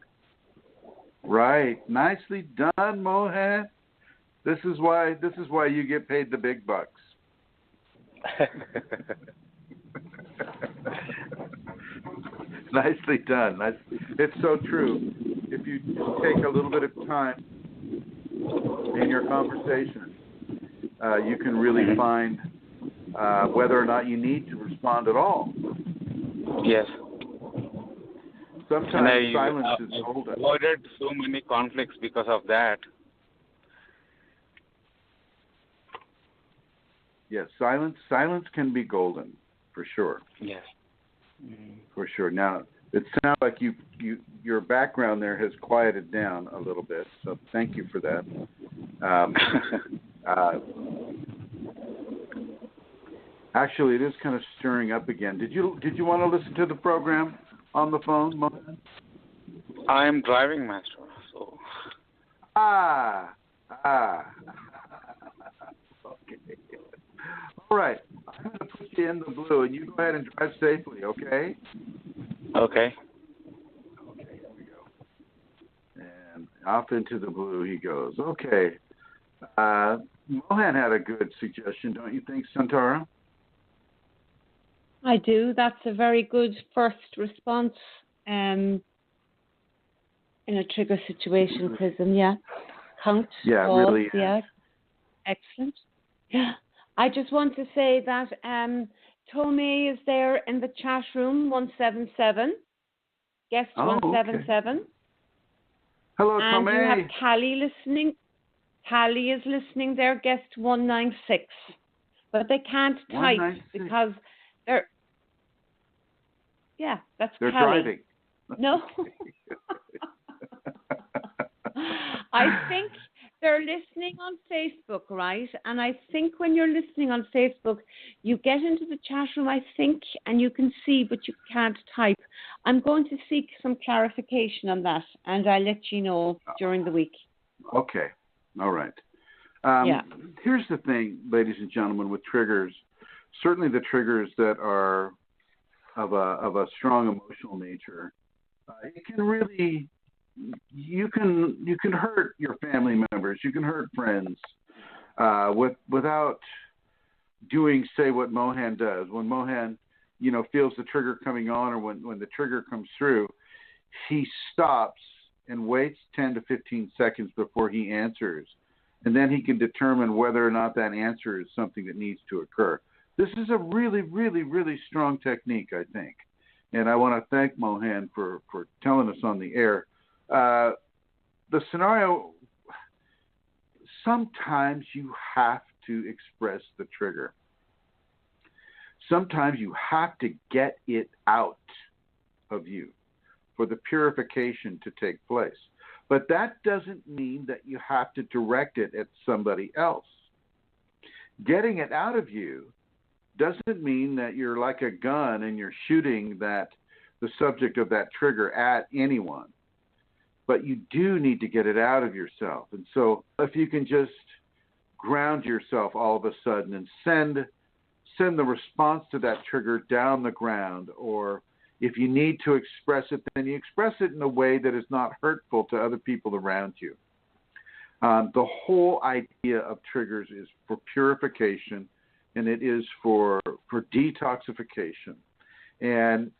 Right. Nicely done, Mohan. This is why you get paid the big bucks. Nicely done. It's so true. If you just take a little bit of time in your conversation, you can really find whether or not you need to respond at all. Yes. Sometimes silence is golden. I avoided so many conflicts because of that. Yes, silence can be golden, for sure. Yes. For sure. Now, it sounds like your background there has quieted down a little bit, so thank you for that. Actually, it is kind of stirring up again. Did you want to listen to the program on the phone, Mohan? I am driving, Master. So. Okay. All right. I'm going to put you in the blue, and you go ahead and drive safely, okay? Okay. Okay, here we go. And off into the blue he goes. Okay. Mohan had a good suggestion, don't you think, Santara? I do. That's a very good first response in a trigger situation, Chrism. Yeah. Count. Yeah, pause, really. Yeah. Excellent. Yeah. I just want to say that Tomei is there in the chat room, 177. Guest 177. Okay. Hello, and Tomei. you have Callie listening. Callie is listening there, guest 196. But they can't type because they're... Yeah, that's They're Callie. driving. No. I think they're listening on Facebook, right? And I think when you're listening on Facebook, you get into the chat room, I think, and you can see, but you can't type. I'm going to seek some clarification on that, and I'll let you know during the week. Okay. All right. Here's the thing, ladies and gentlemen, with triggers. Certainly the triggers that are of a strong emotional nature it can really, you can hurt your family members, you can hurt friends without doing, say, what Mohan does. When Mohan, feels the trigger coming on, or when the trigger comes through, he stops and waits 10 to 15 seconds before he answers. And then he can determine whether or not that answer is something that needs to occur. This is a really, really, really strong technique, I think. And I want to thank Mohan for telling us on the air. The scenario, sometimes you have to express the trigger. Sometimes you have to get it out of you for the purification to take place. But that doesn't mean that you have to direct it at somebody else. Getting it out of you doesn't mean that you're like a gun and you're shooting the subject of that trigger at anyone. But you do need to get it out of yourself. And so if you can just ground yourself all of a sudden and send the response to that trigger down the ground, or if you need to express it, then you express it in a way that is not hurtful to other people around you. The whole idea of triggers is for purification, and it is for detoxification. And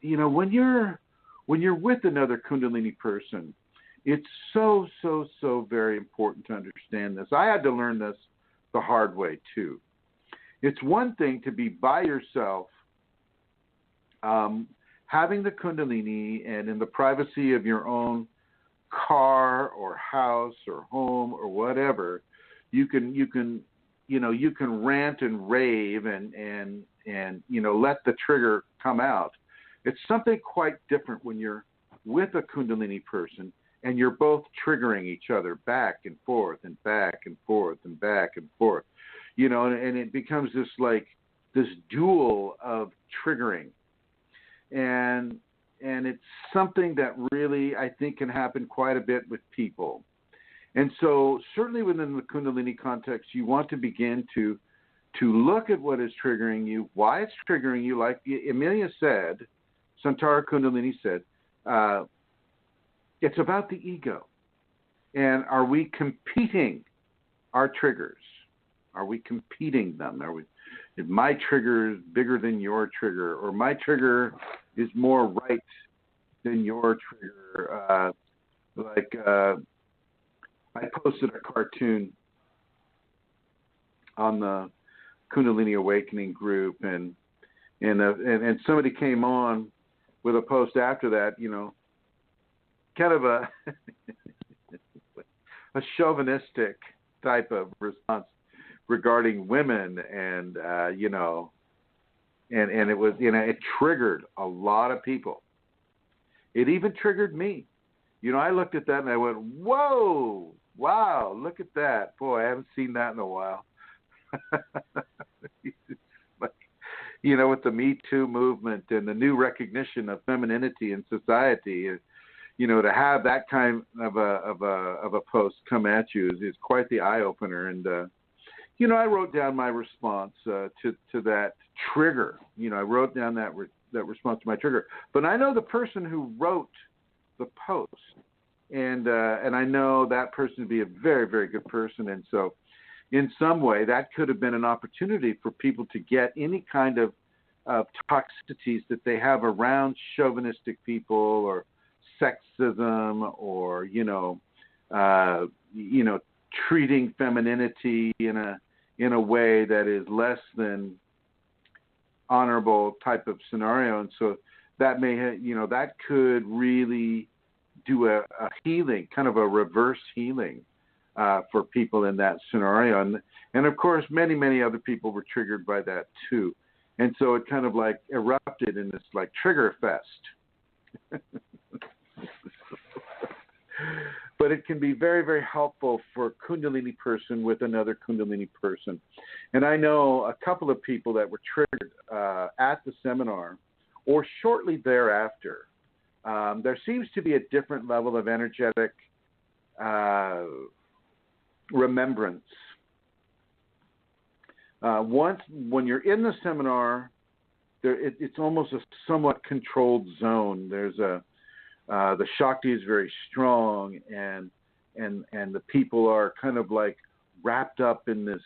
when you're with another Kundalini person, it's so very important to understand this. I had to learn this the hard way too. It's one thing to be by yourself, having the Kundalini, and in the privacy of your own car or house or home or whatever, you can rant and rave and let the trigger come out. It's something quite different when you're with a Kundalini person and you're both triggering each other back and forth and back and forth and back and forth, and it becomes this duel of triggering. And it's something that really, I think, can happen quite a bit with people. And so certainly within the Kundalini context, you want to begin to look at what is triggering you, why it's triggering you. Like Emilia said, Santara Kundalini said, it's about the ego. And are we competing our triggers? Are we competing them? Is my trigger bigger than your trigger, or my trigger is more right than your trigger? I posted a cartoon on the Kundalini Awakening group, and somebody came on with a post after that, kind of a chauvinistic type of response regarding women, and and it was, it triggered a lot of people. It even triggered me. I looked at that and I went, whoa, wow, look at that. Boy, I haven't seen that in a while. With the Me Too movement and the new recognition of femininity in society, to have that kind of a post come at you is quite the eye opener. And I wrote down my response to that trigger. I wrote down that response to my trigger. But I know the person who wrote the post, and I know that person to be a very, very good person. And so, in some way, that could have been an opportunity for people to get any kind of toxicities that they have around chauvinistic people, or sexism, or treating femininity in a way that is less than honorable type of scenario. And so that may that could really do a healing, kind of a reverse healing for people in that scenario. And of course, many other people were triggered by that too. And so it kind of erupted in this trigger fest. But it can be very, very helpful for a Kundalini person with another Kundalini person. And I know a couple of people that were triggered at the seminar or shortly thereafter. There seems to be a different level of energetic remembrance. When you're in the seminar, it's almost a somewhat controlled zone. There's The Shakti is very strong, and the people are kind of like wrapped up in this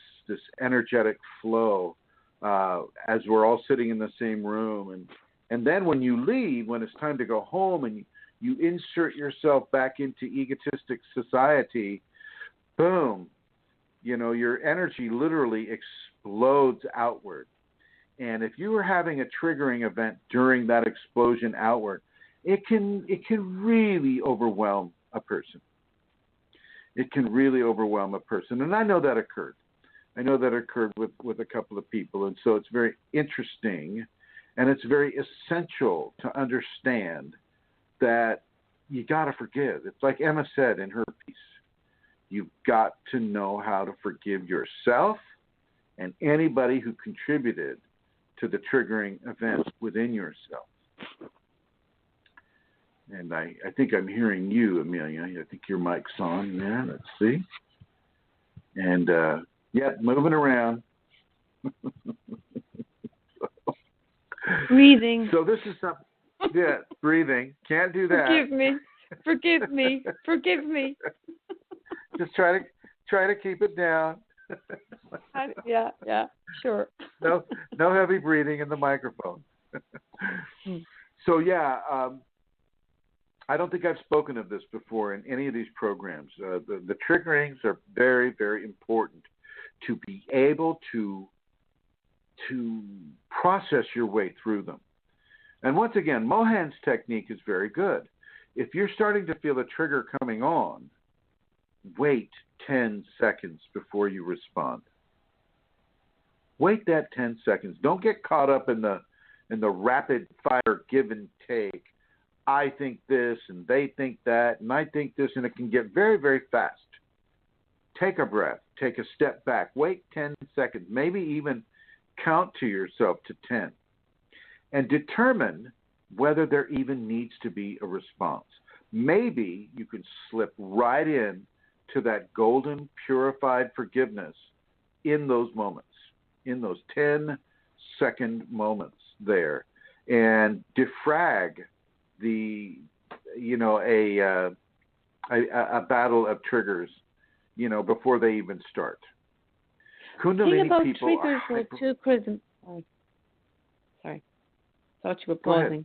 energetic flow as we're all sitting in the same room. And then when you leave, when it's time to go home, and you insert yourself back into egotistic society, boom, your energy literally explodes outward. And if you are having a triggering event during that explosion outward, it can really overwhelm a person. It can really overwhelm a person. And I know that occurred. I know that occurred with a couple of people. And so it's very interesting, and it's very essential to understand that you got to forgive. It's like Emma said in her piece. You've got to know how to forgive yourself and anybody who contributed to the triggering event within yourself. And I think I'm hearing you, Amelia. I think your mic's on there. Let's see. And, moving around. Breathing. So this is something. Yeah, breathing. Can't do that. Forgive me. Just try to keep it down. Yeah, sure. No heavy breathing in the microphone. So I don't think I've spoken of this before in any of these programs. The triggerings are very, very important to be able to process your way through them. And once again, Mohan's technique is very good. If you're starting to feel a trigger coming on, wait 10 seconds before you respond. Wait that 10 seconds. Don't get caught up in the rapid fire give and take. I think this and they think that and I think this, and it can get very, very fast. Take a breath. Take a step back. Wait 10 seconds. Maybe even count to yourself to 10. And determine whether there even needs to be a response. Maybe you can slip right in to that golden, purified forgiveness in those moments, in those 10-second moments there, and defrag a battle of triggers, before they even start. Kundalini Think about people triggers are too, Chrism. Sorry. Thought you were pausing.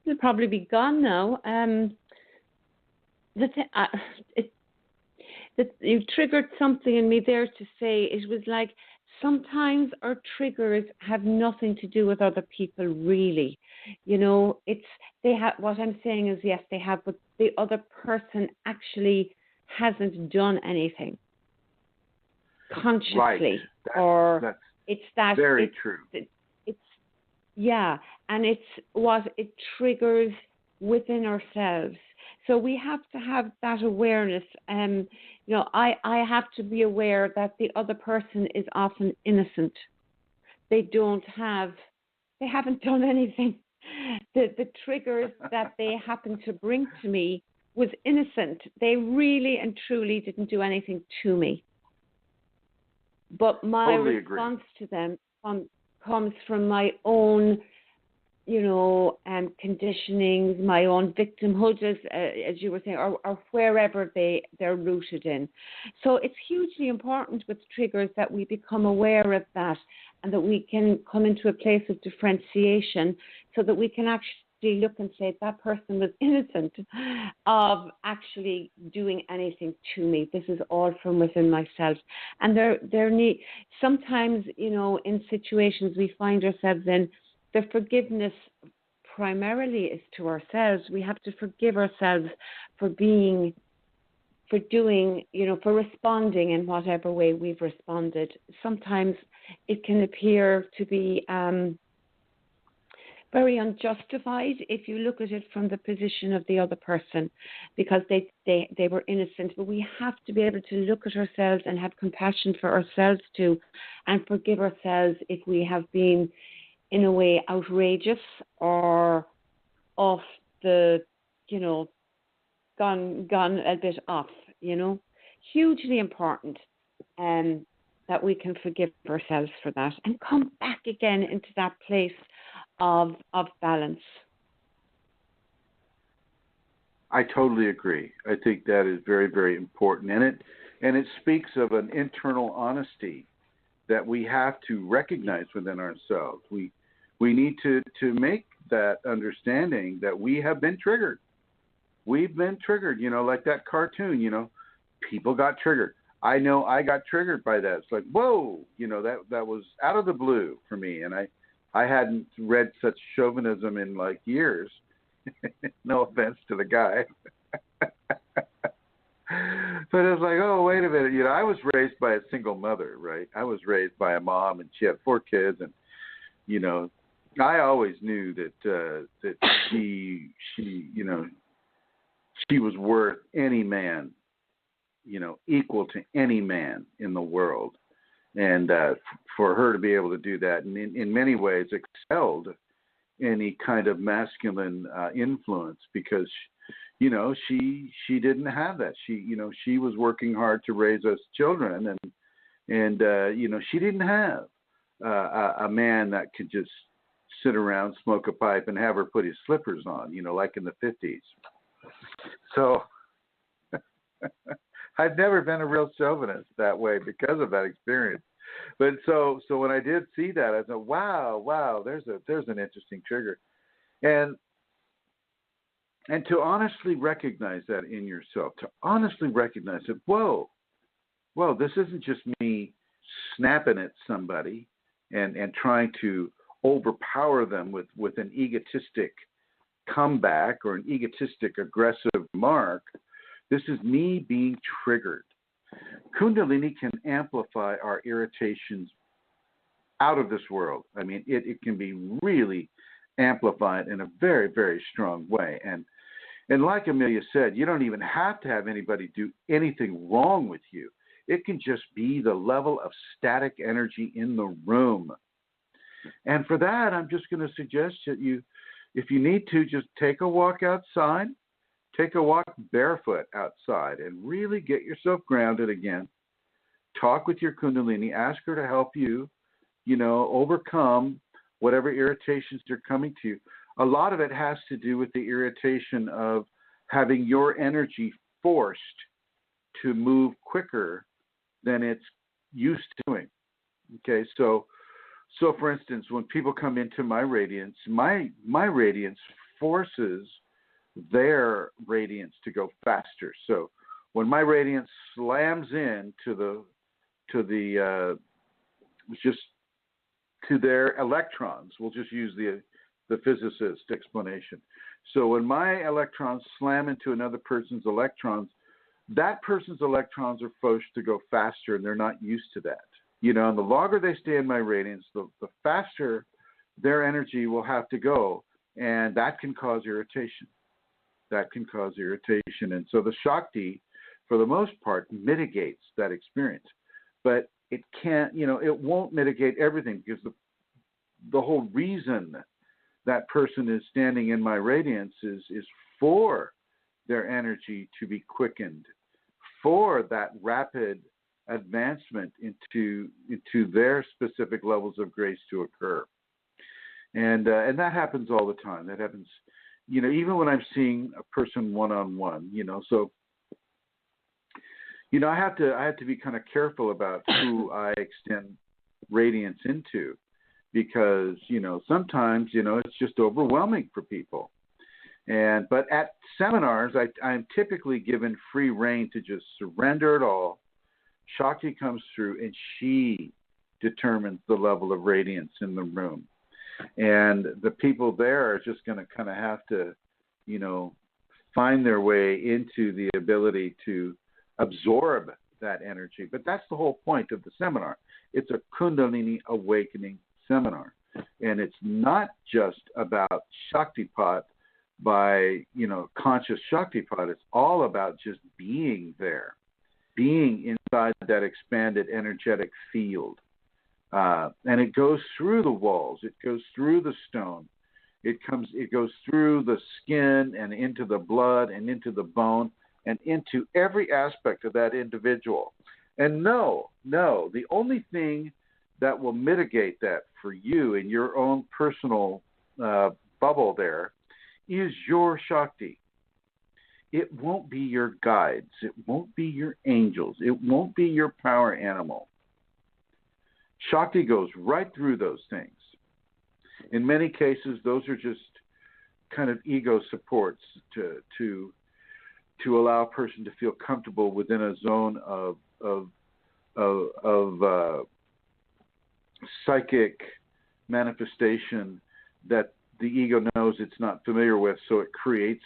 It'll probably be gone now. You triggered something in me there to say it was like sometimes our triggers have nothing to do with other people, really. What I'm saying is, yes, they have, but the other person actually hasn't done anything consciously, that's it's that very true. And it's what it triggers within ourselves. So we have to have that awareness. I have to be aware that the other person is often innocent. They haven't done anything. The triggers that they happen to bring to me was innocent. They really and truly didn't do anything to me. But my totally response to them comes from my own, conditionings, my own victimhood, as you were saying, or wherever they're rooted in. So it's hugely important with triggers that we become aware of that, and that we can come into a place of differentiation, so that we can actually look and say that person was innocent of actually doing anything to me. This is all from within myself. And sometimes, in situations we find ourselves in, the forgiveness primarily is to ourselves. We have to forgive ourselves for responding in whatever way we've responded. Sometimes it can appear to be very unjustified if you look at it from the position of the other person, because they were innocent. But we have to be able to look at ourselves and have compassion for ourselves too, and forgive ourselves if we have been in a way outrageous or off the, gone a bit off, Hugely important that we can forgive ourselves for that and come back again into that place of balance. I totally agree. I think that is very, very important, and it speaks of an internal honesty that we have to recognize within ourselves. We need to make that understanding that we have been triggered. We've been triggered, like that cartoon, people got triggered. I know I got triggered by that. It's like, whoa, that was out of the blue for me. And I hadn't read such chauvinism in like years. No offense to the guy. But it's like, oh, wait a minute. I was raised by a single mother, right? I was raised by a mom, and she had 4 kids. And, I always knew that she was worth any man, equal to any man in the world. And for her to be able to do that, and in many ways excelled any kind of masculine influence, because she didn't have that. She was working hard to raise us children, and she didn't have a man that could just sit around, smoke a pipe, and have her put his slippers on, like in the 50s. So I've never been a real chauvinist that way because of that experience. But so when I did see that, I thought, wow, there's an interesting trigger. And to honestly recognize that in yourself, to honestly recognize that, whoa, this isn't just me snapping at somebody and trying to overpower them with an egotistic comeback or an egotistic aggressive remark. This is me being triggered. Kundalini can amplify our irritations out of this world. I mean, it can be really amplified in a very, very strong way. And like Amelia said, you don't even have to have anybody do anything wrong with you. It can just be the level of static energy in the room. And for that, I'm just going to suggest that if you need to, just take a walk outside. Take a walk barefoot outside and really get yourself grounded again. Talk with your Kundalini. Ask her to help you, overcome whatever irritations are coming to you. A lot of it has to do with the irritation of having your energy forced to move quicker than it's used to doing. Okay, so for instance, when people come into my radiance, my radiance forces their radiance to go faster. So when my radiance slams in to their electrons, we'll just use the physicist explanation. So when my electrons slam into another person's electrons, that person's electrons are forced to go faster, and they're not used to that. And the longer they stay in my radiance, the faster their energy will have to go, and that can cause irritation. And so the Shakti, for the most part, mitigates that experience. But it can't, it won't mitigate everything, because the whole reason that person is standing in my radiance is for their energy to be quickened, for that rapid advancement into their specific levels of grace to occur. And that happens all the time. That happens, even when I'm seeing a person one-on-one, so, I have to be kind of careful about who I extend radiance into, because, sometimes, it's just overwhelming for people. But at seminars, I'm typically given free rein to just surrender it all. Shakti comes through, and she determines the level of radiance in the room. And the people there are just going to kind of have to, find their way into the ability to absorb that energy. But that's the whole point of the seminar. It's a Kundalini awakening seminar. And it's not just about Shaktipat by, conscious Shaktipat. It's all about just being there, being inside that expanded energetic field. And it goes through the walls. It goes through the stone. It goes through the skin and into the blood and into the bone and into every aspect of that individual. And no, the only thing that will mitigate that for you in your own personal bubble there is your Shakti. it won't be your guides. It won't be your angels. It won't be your power animal. Shakti goes right through those things. In many cases, those are just kind of ego supports to allow a person to feel comfortable within a zone of psychic manifestation that the ego knows it's not familiar with, so it creates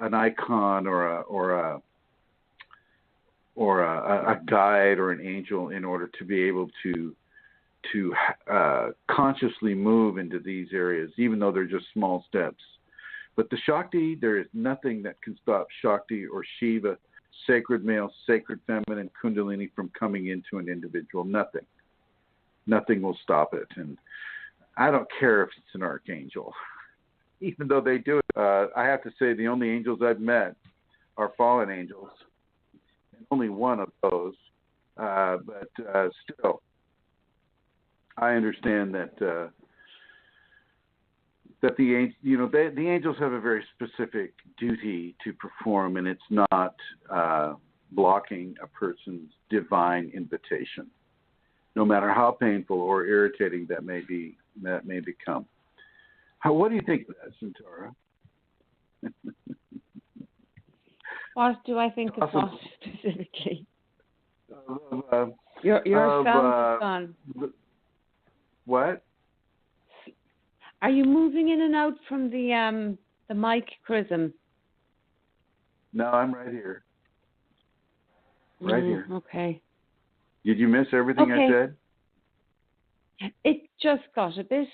an icon or a guide or an angel in order to be able to consciously move into these areas, even though they're just small steps. But the Shakti, there is nothing that can stop Shakti or Shiva, sacred male, sacred feminine, Kundalini from coming into an individual. Nothing. Nothing will stop it. And I don't care if it's an archangel, even though they do it. I have to say the only angels I've met are fallen angels. And only one of those. But still, I understand that the angels have a very specific duty to perform, and it's not blocking a person's divine invitation, no matter how painful or irritating that may become. What do you think of that, Centaura? What do I think of Awesome. what specifically? Of, Your sound is gone. what? Are you moving in and out from the mic, Chrism? No, I'm right here. Right here. Okay. Did you miss everything I said? It just got a bit,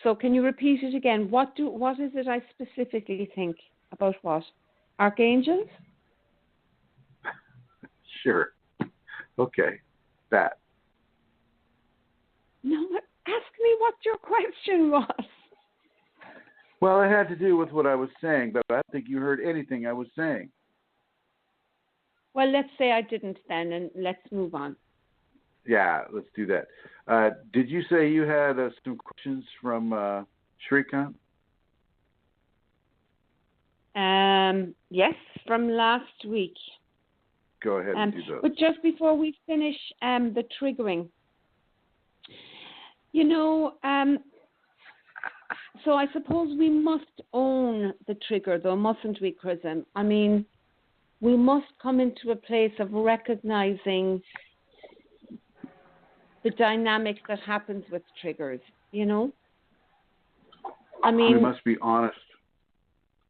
So can you repeat it again? What is it I specifically think about what? Archangels? Sure. Okay. That. No, ask me what your question was. Well, it had to do with what I was saying, but I don't think you heard anything I was saying. Well, let's say I didn't then, and let's move on. Yeah, let's do that. Did you say you had some questions from Shrikant? Yes, from last week. Go ahead and do those. But just before we finish the triggering, so I suppose we must own the trigger, though, mustn't we, Chrism? I mean, we must come into a place of recognizing the dynamic that happens with triggers, I mean, we must be honest.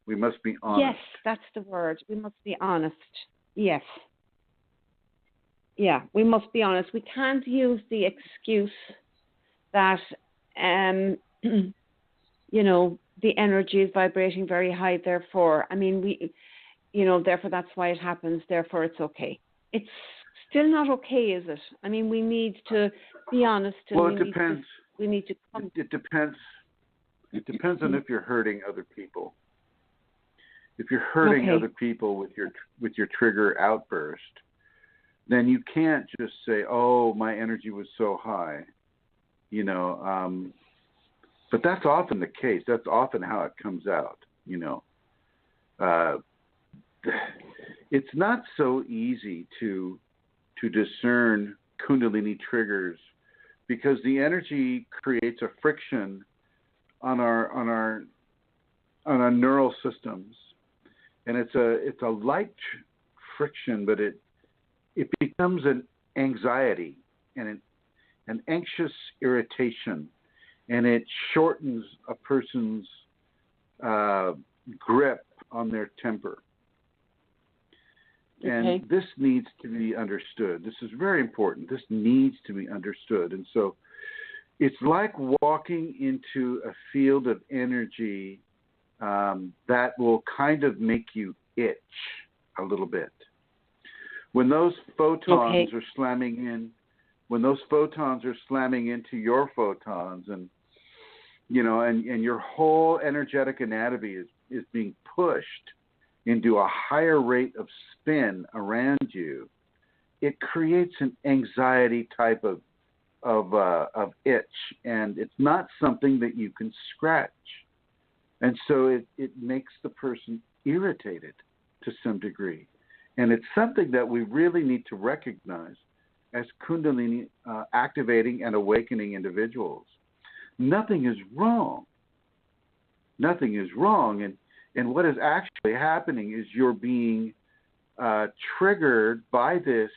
We must be honest. Yes, that's the word. We must be honest. Yes. Yeah, we must be honest. We can't use the excuse that, the energy is vibrating very high, therefore, therefore that's why it happens, therefore it's okay. It's still not okay, is it? I mean, we need to be honest. Well, it depends. We need to come. It depends. It depends on if you're hurting other people. If you're hurting other people with your trigger outburst, then you can't just say, "Oh, my energy was so high," But that's often the case. That's often how it comes out. It's not so easy to discern Kundalini triggers because the energy creates a friction on our neural systems, and it's a light friction, but it becomes an anxiety and an anxious irritation, and it shortens a person's grip on their temper. Okay. And this needs to be understood. This is very important. This needs to be understood. And so it's like walking into a field of energy that will kind of make you itch a little bit. When those photons are slamming in, when those photons are slamming into your photons, and and your whole energetic anatomy is being pushed into a higher rate of spin around you, it creates an anxiety type of itch, and it's not something that you can scratch. And so it makes the person irritated to some degree. And it's something that we really need to recognize as Kundalini activating and awakening individuals. Nothing is wrong. Nothing is wrong. And what is actually happening is you're being triggered by this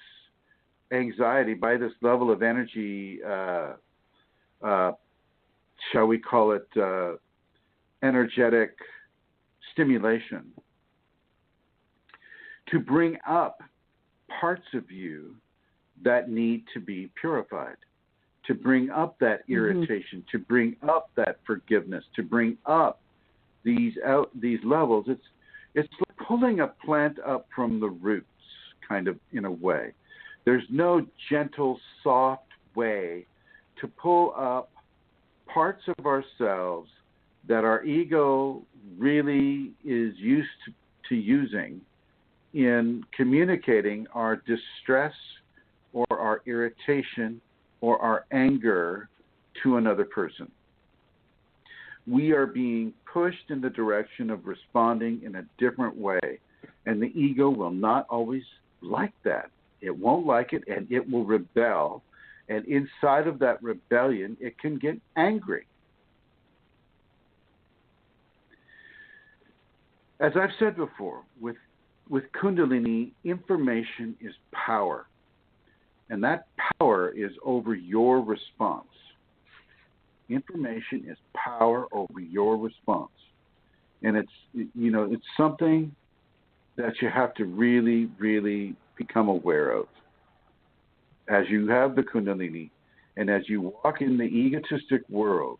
anxiety, by this level of energy, shall we call it energetic stimulation, to bring up parts of you that need to be purified, to bring up that irritation, to bring up that forgiveness, to bring up these levels. It's like pulling a plant up from the roots, kind of, in a way. There's no gentle, soft way to pull up parts of ourselves that our ego really is used to using in communicating our distress or our irritation or our anger to another person. We are being pushed in the direction of responding in a different way, and the ego will not always like that. It won't like it, and it will rebel, and inside of that rebellion, it can get angry. As I've said before, with Kundalini, information is power, and that power is over your response. Information is power over your response, and it's something that you have to really, really become aware of as you have the Kundalini, and as you walk in the egotistic world.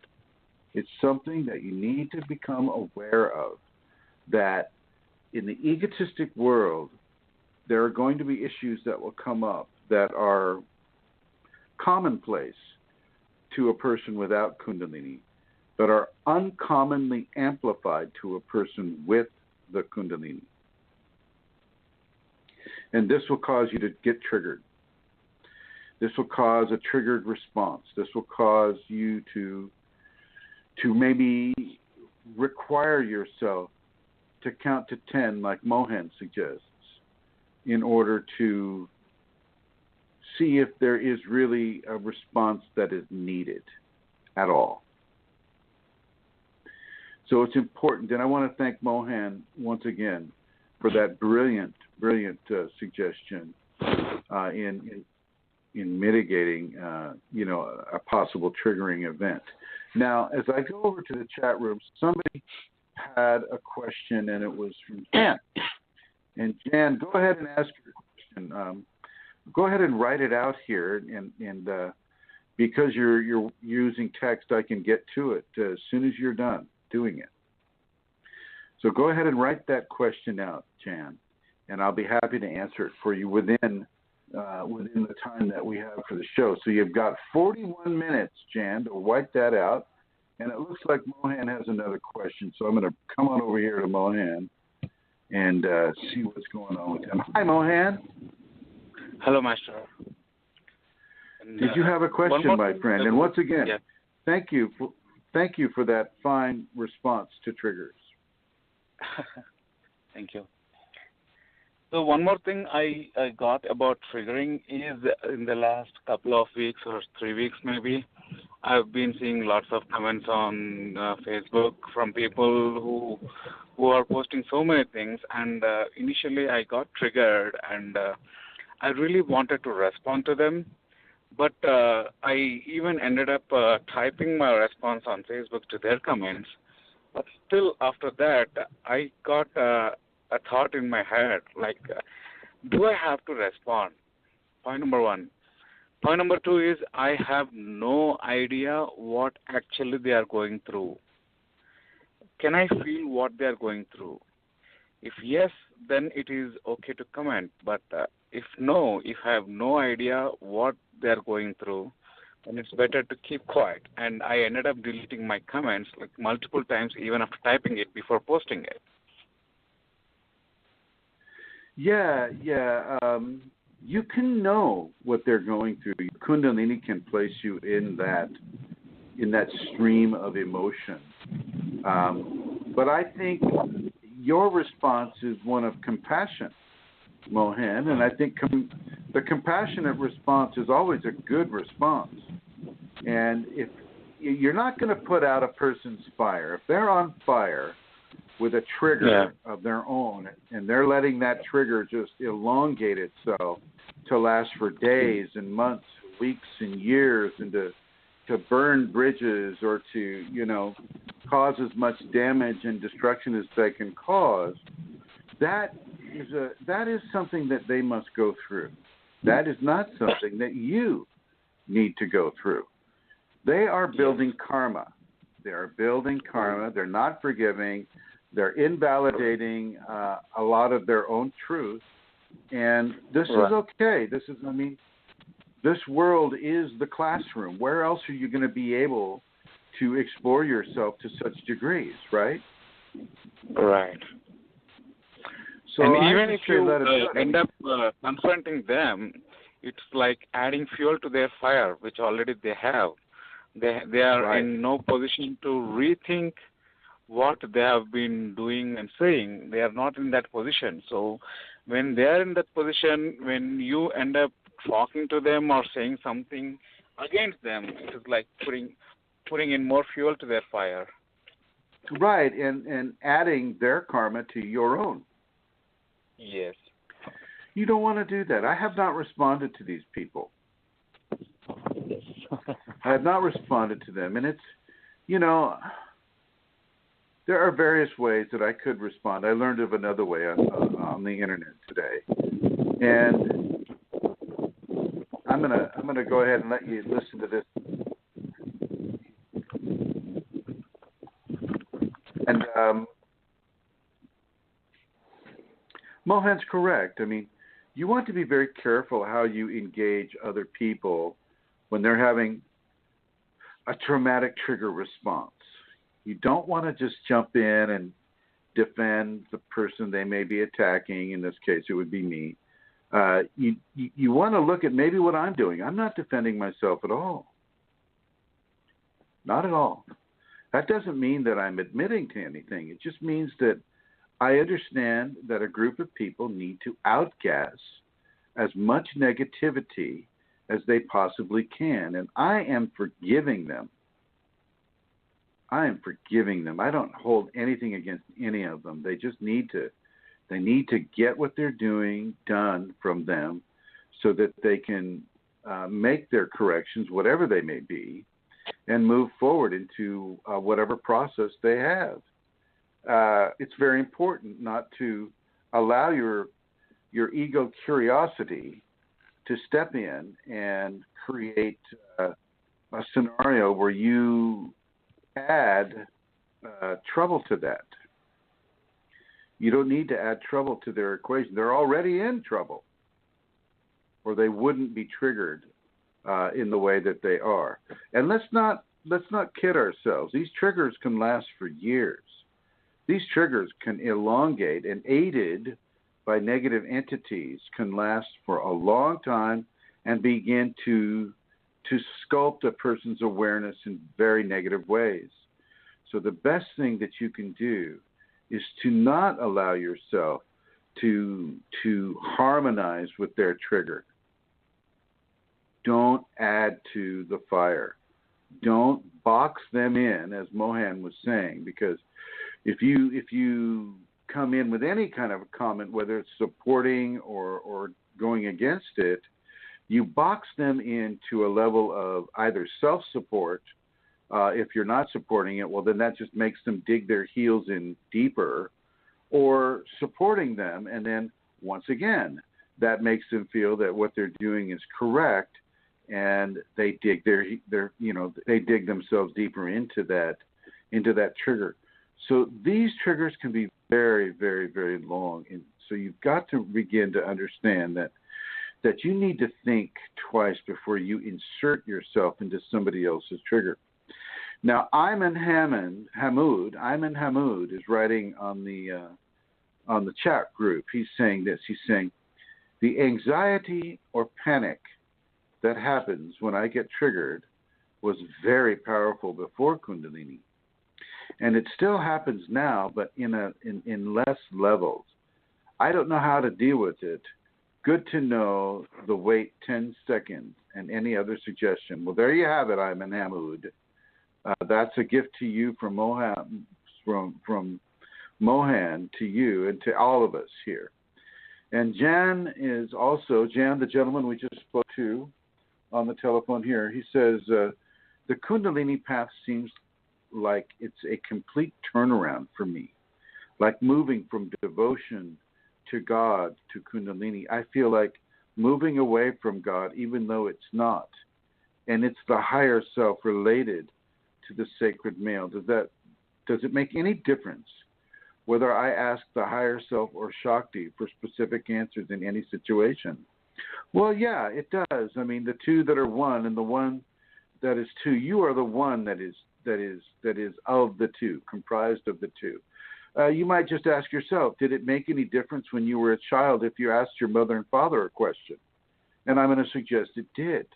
It's something that you need to become aware of, that in the egotistic world, there are going to be issues that will come up that are commonplace to a person without Kundalini, but are uncommonly amplified to a person with the Kundalini. And this will cause you to get triggered. This will cause a triggered response. This will cause you to maybe require yourself to count to 10, like Mohan suggests, in order to see if there is really a response that is needed at all. So it's important, and I want to thank Mohan once again for that brilliant suggestion in mitigating, a possible triggering event. Now, as I go over to the chat room, somebody had a question, and it was from Jan. And Jan, go ahead and ask your question. Go ahead and write it out here, and because you're using text, I can get to it as soon as you're done doing it. So go ahead and write that question out, Jan, and I'll be happy to answer it for you within the time that we have for the show. So you've got 41 minutes, Jan, to write that out. And it looks like Mohan has another question, so I'm going to come on over here to Mohan and see what's going on with him. Hi, Mohan. Hello, Master. And, did you have a question, my friend? And once again, yeah. Thank you for that fine response to triggers. Thank you. So one more thing I got about triggering is in the last couple of weeks or 3 weeks maybe, I've been seeing lots of comments on Facebook from people who are posting so many things, and initially I got triggered, and I really wanted to respond to them, but I even ended up typing my response on Facebook to their comments. But still, after that, I got a thought in my head, like, do I have to respond? Point number one. Point number two is I have no idea what actually they are going through. Can I feel what they are going through? If yes, then it is okay to comment. But if I have no idea what they are going through, then it's better to keep quiet. And I ended up deleting my comments like multiple times, even after typing it before posting it. Yeah. You can know what they're going through. Kundalini can place you in that stream of emotion. But I think your response is one of compassion, Mohan, and I think the compassionate response is always a good response. And if you're not going to put out a person's fire, if they're on fire with a trigger of their own, and they're letting that trigger just elongate itself to last for days and months, weeks and years, and to burn bridges or to, cause as much damage and destruction as they can cause, that is something that they must go through. That is not something that you need to go through. They are building karma. They are building karma. They're not forgiving. They're invalidating a lot of their own truth. And this is okay. This world is the classroom. Where else are you going to be able to explore yourself to such degrees, right? Right. So and even if you end up confronting them, it's like adding fuel to their fire, which already they have. They are in no position to rethink what they have been doing and saying. They are not in that position. So when they are in that position, when you end up talking to them or saying something against them, it is like putting in more fuel to their fire. Right, and adding their karma to your own. Yes. You don't want to do that. I have not responded to these people. I have not responded to them. And it's, there are various ways that I could respond. I learned of another way on the internet today. And I'm gonna go ahead and let you listen to this. And Mohan's correct. You want to be very careful how you engage other people when they're having a traumatic trigger response. You don't want to just jump in and defend the person they may be attacking. In this case, it would be me. You want to look at maybe what I'm doing. I'm not defending myself at all. Not at all. That doesn't mean that I'm admitting to anything. It just means that I understand that a group of people need to outgas as much negativity as they possibly can. And I am forgiving them. I don't hold anything against any of them. They just need to get what they're doing done from them so that they can make their corrections, whatever they may be, and move forward into whatever process they have. It's very important not to allow your ego curiosity to step in and create a scenario where you add trouble to that. You don't need to add trouble to their equation. They're already in trouble, or they wouldn't be triggered in the way that they are. And let's not kid ourselves. These triggers can last for years. These triggers can elongate, and aided by negative entities can last for a long time and begin to sculpt a person's awareness in very negative ways. So the best thing that you can do is to not allow yourself to harmonize with their trigger. Don't add to the fire. Don't box them in, as Mohan was saying, because if you come in with any kind of a comment, whether it's supporting or going against it, you box them into a level of either self-support. If you're not supporting it, well, then that just makes them dig their heels in deeper, or supporting them, and then once again, that makes them feel that what they're doing is correct, and they dig they dig themselves deeper into that trigger. So these triggers can be very, very, very long, and so you've got to begin to understand that you need to think twice before you insert yourself into somebody else's trigger. Now, Ayman Hamoud is writing on the chat group. He's saying this. He's saying, the anxiety or panic that happens when I get triggered was very powerful before Kundalini. And it still happens now, but in less levels. I don't know how to deal with it. Good to know the wait 10 seconds and any other suggestion. Well, there you have it, Ayman Hamoud. That's a gift to you from Mohan, from Mohan to you and to all of us here. And Jan is also, Jan, the gentleman we just spoke to on the telephone here, he says, the Kundalini path seems like it's a complete turnaround for me, like moving from devotion to God to Kundalini. I feel like moving away from God, even though it's not. And it's the higher self related to the sacred male. Does it make any difference whether I ask the higher self or Shakti for specific answers in any situation? Well, yeah, it does. I mean, the two that are one and the one that is two, you are the one that is of the two, comprised of the two. You might just ask yourself, did it make any difference when you were a child if you asked your mother and father a question? And I'm going to suggest it did.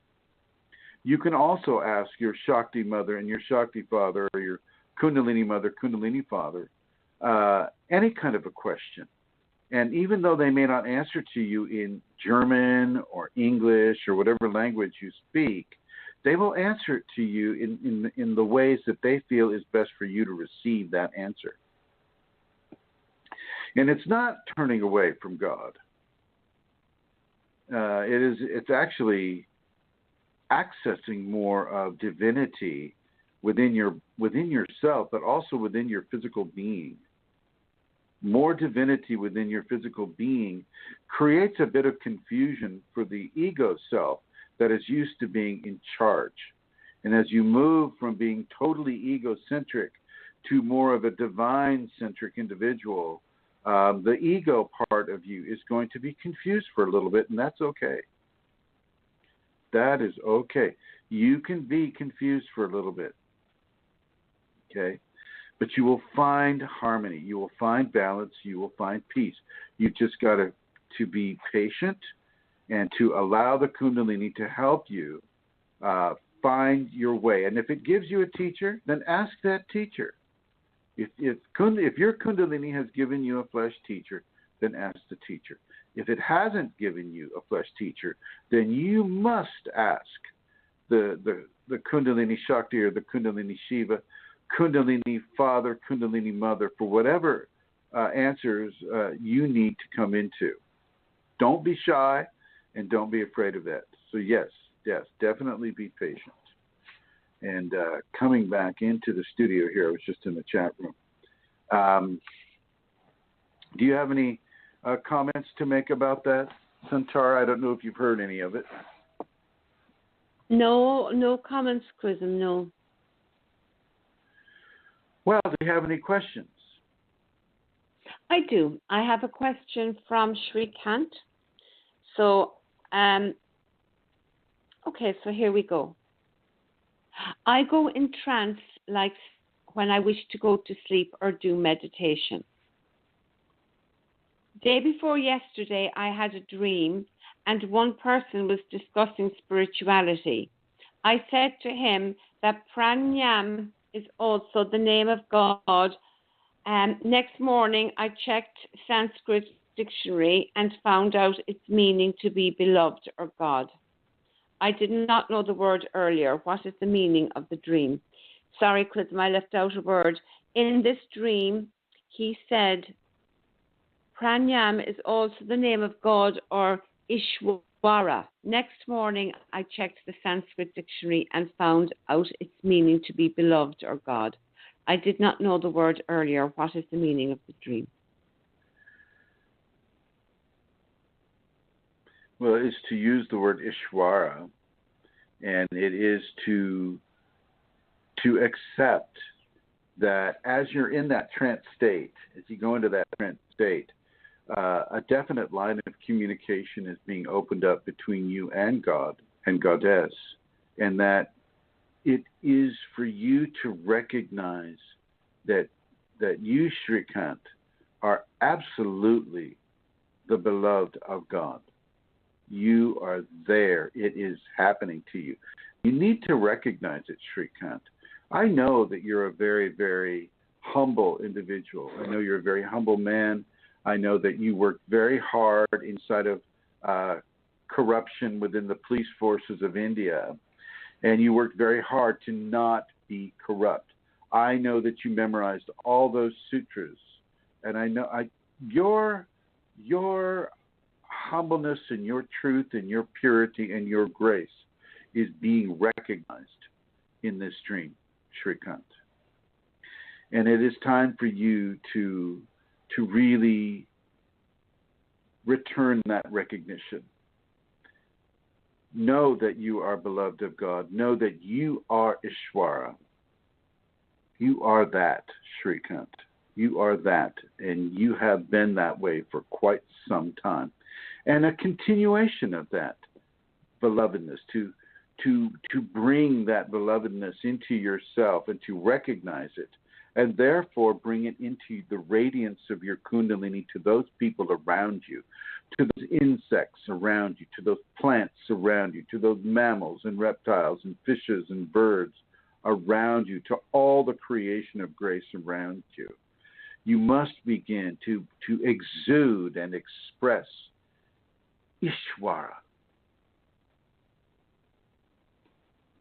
You can also ask your Shakti mother and your Shakti father, or your Kundalini mother, Kundalini father, any kind of a question. And even though they may not answer to you in German or English or whatever language you speak, they will answer it to you in the ways that they feel is best for you to receive that answer. And it's not turning away from God. It's actually accessing more of divinity within yourself, but also within your physical being. More divinity within your physical being creates a bit of confusion for the ego self that is used to being in charge. And as you move from being totally egocentric to more of a divine-centric individual, the ego part of you is going to be confused for a little bit, and that's okay. That is okay. You can be confused for a little bit, okay? But you will find harmony. You will find balance. You will find peace. You've just got to be patient and to allow the Kundalini to help you find your way. And if it gives you a teacher, then ask that teacher. If your Kundalini has given you a flesh teacher, then ask the teacher. If it hasn't given you a flesh teacher, then you must ask the Kundalini Shakti or the Kundalini Shiva, Kundalini Father, Kundalini Mother, for whatever answers you need to come into. Don't be shy and don't be afraid of that. So yes, definitely be patient. And coming back into the studio here, I was just in the chat room. Do you have any comments to make about that, Santara? I don't know if you've heard any of it. No comments, Chrism, no. Well, do you have any questions? I do. I have a question from Shrikant. So, okay, so here we go. I go in trance like when I wish to go to sleep or do meditation. Day before yesterday, I had a dream and one person was discussing spirituality. I said to him that pranayam is also the name of God. Next morning, I checked Sanskrit dictionary and found out its meaning to be beloved or God. I did not know the word earlier. What is the meaning of the dream? Sorry, Chrism, I left out a word. In this dream, he said, pranayam is also the name of God or Ishwara. Next morning, I checked the Sanskrit dictionary and found out its meaning to be beloved or God. I did not know the word earlier. What is the meaning of the dream? Well, it's to use the word Ishwara, and it is to accept that as you're in that trance state, as you go into that trance state, a definite line of communication is being opened up between you and God and Goddess, and that it is for you to recognize that you, Shrikant, are absolutely the beloved of God. You are there. It is happening to you. You need to recognize it, Shrikant. I know that you're a very, very humble individual. I know you're a very humble man. I know that you worked very hard inside of corruption within the police forces of India, and you worked very hard to not be corrupt. I know that you memorized all those sutras, and I know your humbleness and your truth and your purity and your grace is being recognized in this dream, Shrikant. And it is time for you to really return that recognition. Know that you are beloved of God. Know that you are Ishvara. You are that, Shrikant. You are that, and you have been that way for quite some time. And a continuation of that belovedness, to bring that belovedness into yourself and to recognize it, and therefore bring it into the radiance of your Kundalini to those people around you, to those insects around you, to those plants around you, to those mammals and reptiles and fishes and birds around you, to all the creation of grace around you. You must begin to exude and express Ishvara.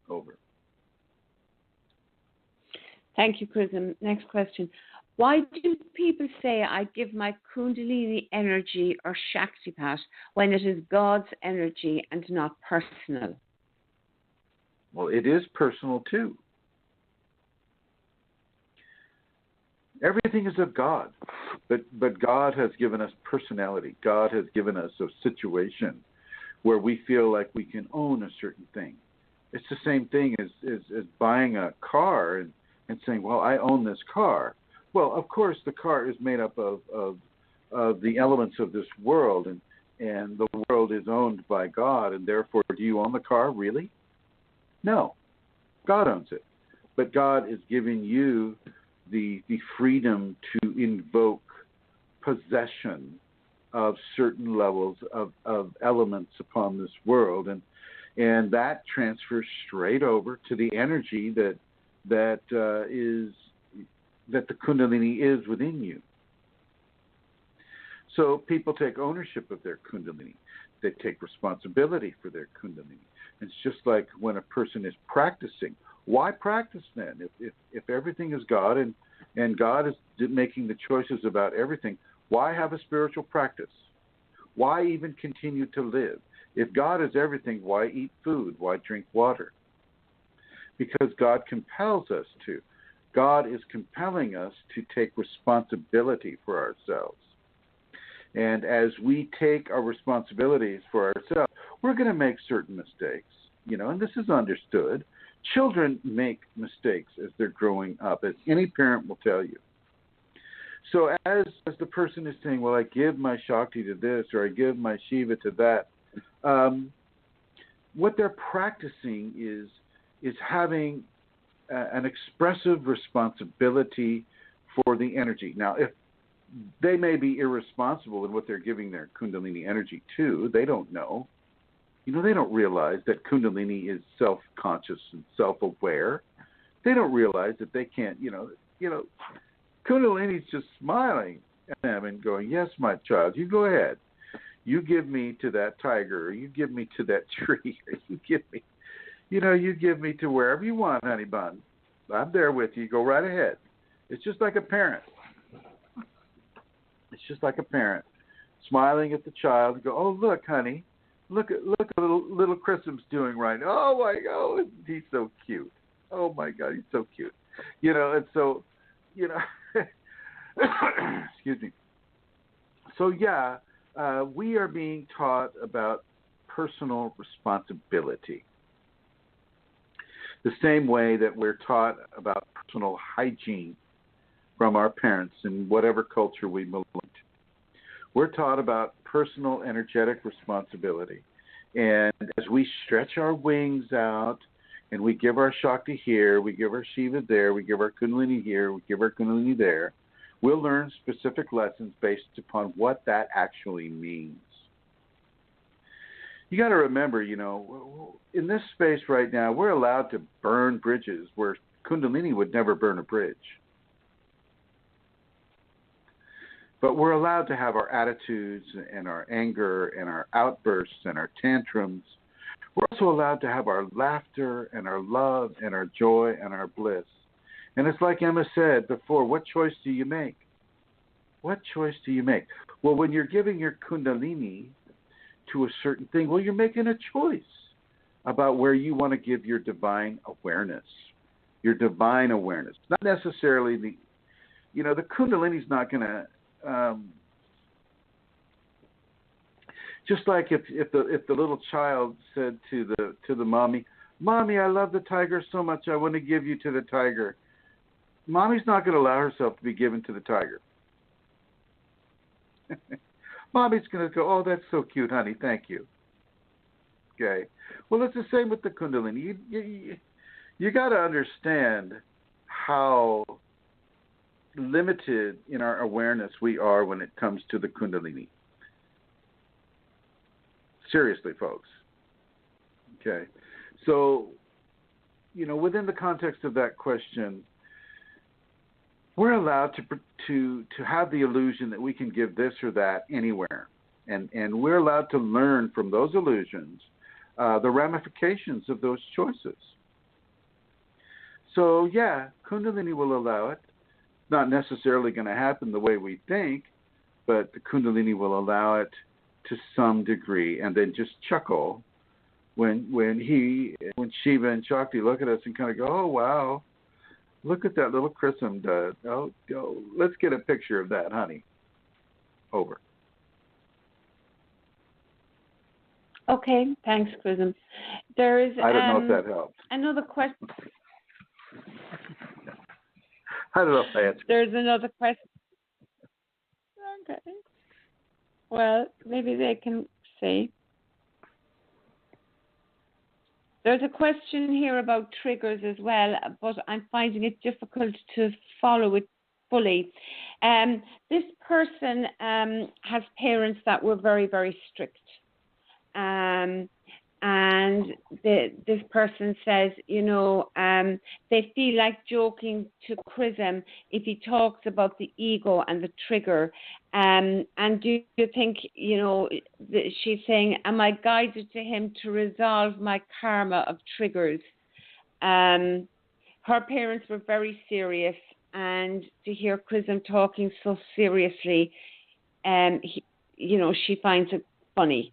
Over. Thank you, Chrism. Next question. Why do people say I give my Kundalini energy or Shaktipat when it is God's energy and not personal? Well, it is personal too. Everything is of God, but God has given us personality. God has given us a situation where we feel like we can own a certain thing. It's the same thing as buying a car and saying, well, I own this car. Well, of course, the car is made up of the elements of this world, and the world is owned by God, and therefore, do you own the car, really? No. God owns it. But God is giving you the freedom to invoke possession of certain levels of elements upon this world, and that transfers straight over to the energy that the Kundalini is within you. So people take ownership of their Kundalini. They take responsibility for their Kundalini. It's just like when a person is practicing. Why practice then? If everything is God and God is making the choices about everything, why have a spiritual practice? Why even continue to live? If God is everything, why eat food? Why drink water? Because God compels us to. God is compelling us to take responsibility for ourselves. And as we take our responsibilities for ourselves, we're going to make certain mistakes, and this is understood. Children make mistakes as they're growing up, as any parent will tell you. So as the person is saying, well, I give my Shakti to this or I give my Shiva to that, what they're practicing is having an expressive responsibility for the energy. Now, if they may be irresponsible in what they're giving their Kundalini energy to, they don't know. They don't realize that Kundalini is self-conscious and self-aware. They don't realize that they can't, Kundalini's just smiling at them and going, yes, my child, you go ahead. You give me to that tiger, or you give me to that tree, or you give me to wherever you want, honey bun. I'm there with you. Go right ahead. It's just like a parent. It's just like a parent smiling at the child and go, oh, look, honey. Look at little Chrism's doing right now. Oh, my God, he's so cute. Oh, my God, he's so cute. And so, excuse me. So, yeah, we are being taught about personal responsibility. The same way that we're taught about personal hygiene from our parents in whatever culture we belong to. We're taught about personal energetic responsibility. And as we stretch our wings out and we give our Shakti here, we give our Shiva there, we give our Kunalini here, we give our Kunalini there, we'll learn specific lessons based upon what that actually means. You got to remember, in this space right now, we're allowed to burn bridges where Kundalini would never burn a bridge. But we're allowed to have our attitudes and our anger and our outbursts and our tantrums. We're also allowed to have our laughter and our love and our joy and our bliss. And it's like Emma said before, what choice do you make? What choice do you make? Well, when you're giving your Kundalini to a certain thing, well, you're making a choice about where you want to give your divine awareness. Your divine awareness. Not necessarily the Kundalini's not going to, just like if the little child said to the mommy, "Mommy, I love the tiger so much, I want to give you to the tiger." Mommy's not going to allow herself to be given to the tiger. Mommy's going to go, "Oh, that's so cute, honey. Thank you." Okay. Well, it's the same with the Kundalini. You got to understand how limited in our awareness we are when it comes to the Kundalini. Seriously, folks. Okay. So, within the context of that question, we're allowed to have the illusion that we can give this or that anywhere. And we're allowed to learn from those illusions the ramifications of those choices. So, yeah, Kundalini will allow it. Not necessarily going to happen the way we think, but the Kundalini will allow it to some degree, and then just chuckle when Shiva and Shakti look at us and kind of go, "Oh, wow. Look at that little Chrism does. Oh, let's get a picture of that, honey." Over. Okay, thanks, Chrism. There is. I don't know if that helps. Another question. I don't know if I answered. There's another question. Okay. Well, maybe they can say. There's a question here about triggers as well, but I'm finding it difficult to follow it fully. This person has parents that were very, very strict. And this person says, they feel like joking to Chrism if he talks about the ego and the trigger. And do you think, she's saying, am I guided to him to resolve my karma of triggers? Her parents were very serious, and to hear Chrism talking so seriously, she finds it funny.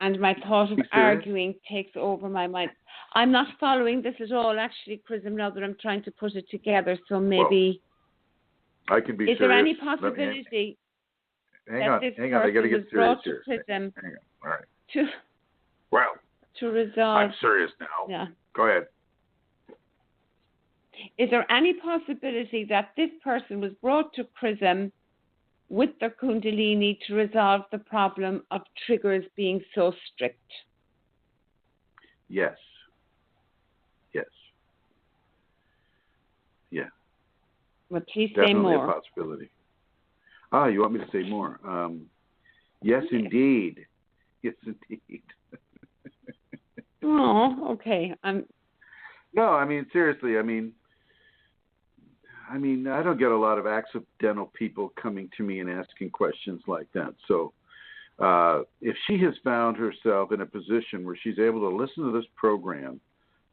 And my thought of arguing takes over my mind. I'm not following this at all, actually, Chrism, now that I'm trying to put it together. So maybe... Well, I can be serious. Is there any possibility hang on, I got to get serious here. Hang on. All right. To resolve... I'm serious now. Yeah. Go ahead. Is there any possibility that this person was brought to Chrism with their Kundalini to resolve the problem of triggers being so strict? Yes. Yeah. Well, please Definitely say more. A possibility. You want me to say more? Yes, indeed. Yes, indeed. Oh, okay. No, I mean, seriously, I don't get a lot of accidental people coming to me and asking questions like that. So if she has found herself in a position where she's able to listen to this program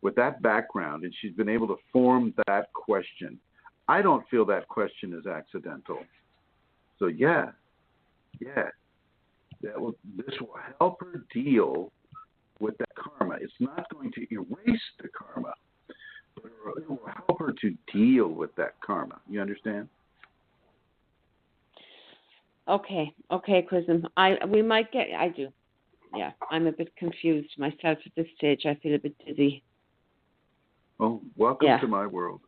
with that background and she's been able to form that question, I don't feel that question is accidental. So this will help her deal with that karma. It's not going to erase the karma. It will help her to deal with that karma. You understand? Okay, Chrism. I do. Yeah, I'm a bit confused myself at this stage. I feel a bit dizzy. Oh, welcome to my world.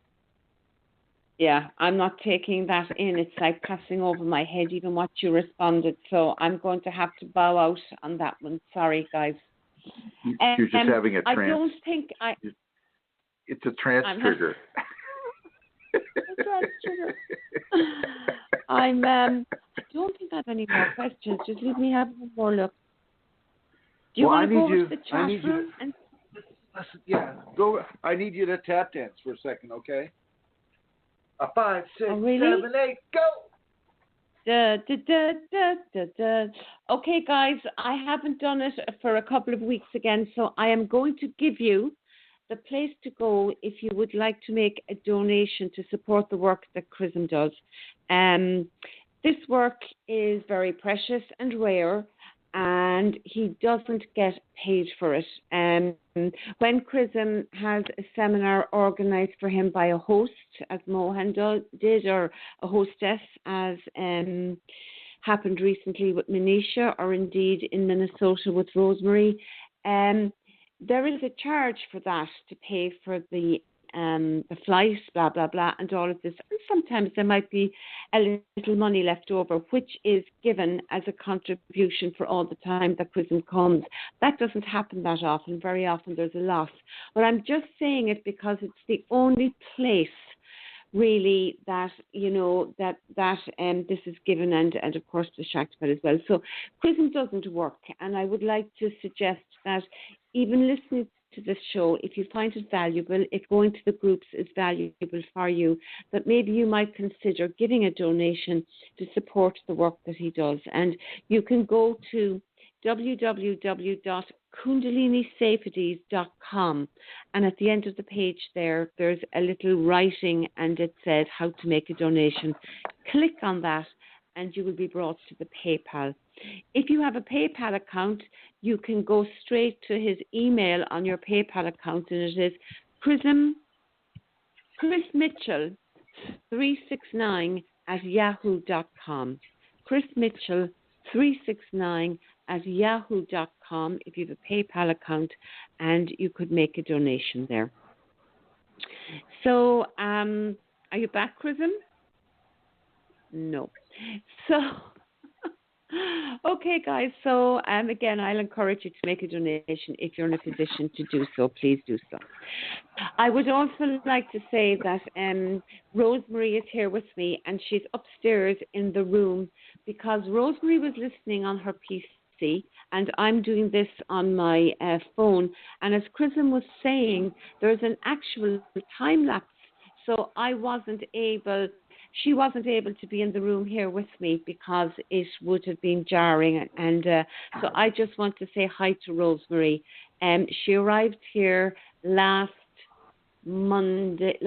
Yeah, I'm not taking that in. It's like passing over my head, even what you responded. So I'm going to have to bow out on that one. Sorry, guys. You're just having a trance. I don't think It's a trance trigger. A trance trigger. I don't think I have any more questions. Just let me have one more look. Do you want to go to the chat room? Listen, yeah, go. I need you to tap dance for a second, okay? A 5, 6, Oh, really? 7, 8, go! Da, da, da, da, da, da. Okay, guys, I haven't done it for a couple of weeks again, so I am going to give you the place to go if you would like to make a donation to support the work that Chrism does. This work is very precious and rare, and he doesn't get paid for it. When Chrism has a seminar organised for him by a host, as Mohan did, or a hostess, as happened recently with Manisha, or indeed in Minnesota with Rosemary, there is a charge for that to pay for the flight, blah, blah, blah, and all of this. And sometimes there might be a little money left over, which is given as a contribution for all the time that Chrism comes. That doesn't happen that often. Very often there's a loss. But I'm just saying it because it's the only place really that, you know, that this is given, and of course the Shaktipat as well. So Chrism doesn't work, and I would like to suggest that even listening to this show, if you find it valuable, if going to the groups is valuable for you, that maybe you might consider giving a donation to support the work that he does. And you can go to www.kundalinisafeties.com, and at the end of the page there's a little writing, and it says how to make a donation. Click on that and you will be brought to the PayPal. If you have a PayPal account, you can go straight to his email on your PayPal account, and it is Chris Mitchell 369 at yahoo.com. Chris Mitchell 369 at yahoo.com if you have a PayPal account, and you could make a donation there. So, are you back, Chrism? No. So, okay, guys. So, again, I'll encourage you to make a donation if you're in a position to do so. Please do so. I would also like to say that Rosemary is here with me, and she's upstairs in the room because Rosemary was listening on her PC, and I'm doing this on my phone. And as Chrism was saying, there's an actual time lapse, so she wasn't able to be in the room here with me because it would have been jarring. And so I just want to say hi to Rosemary. She arrived here last Monday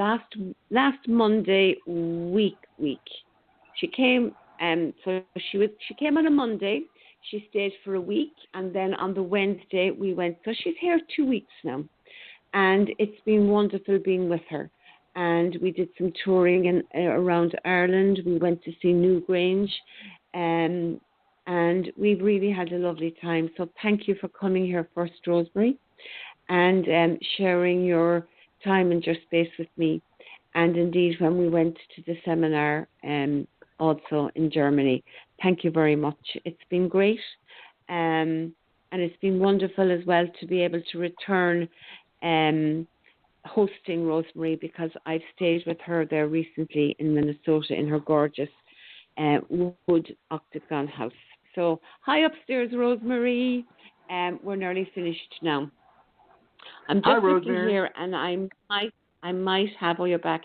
week. She came, so she came on a Monday. She stayed for a week, and then on the Wednesday we went. So she's here 2 weeks now, and it's been wonderful being with her. And we did some touring around Ireland. We went to see Newgrange, and we've really had a lovely time. So thank you for coming here first, Rosemary, and sharing your time and your space with me. And indeed, when we went to the seminar also in Germany, thank you very much. It's been great, and it's been wonderful as well to be able to return hosting Rosemary, because I've stayed with her there recently in Minnesota in her gorgeous wood octagon house. So hi upstairs, Rosemary. We're nearly finished now. I'm just looking here, and I might have all your back.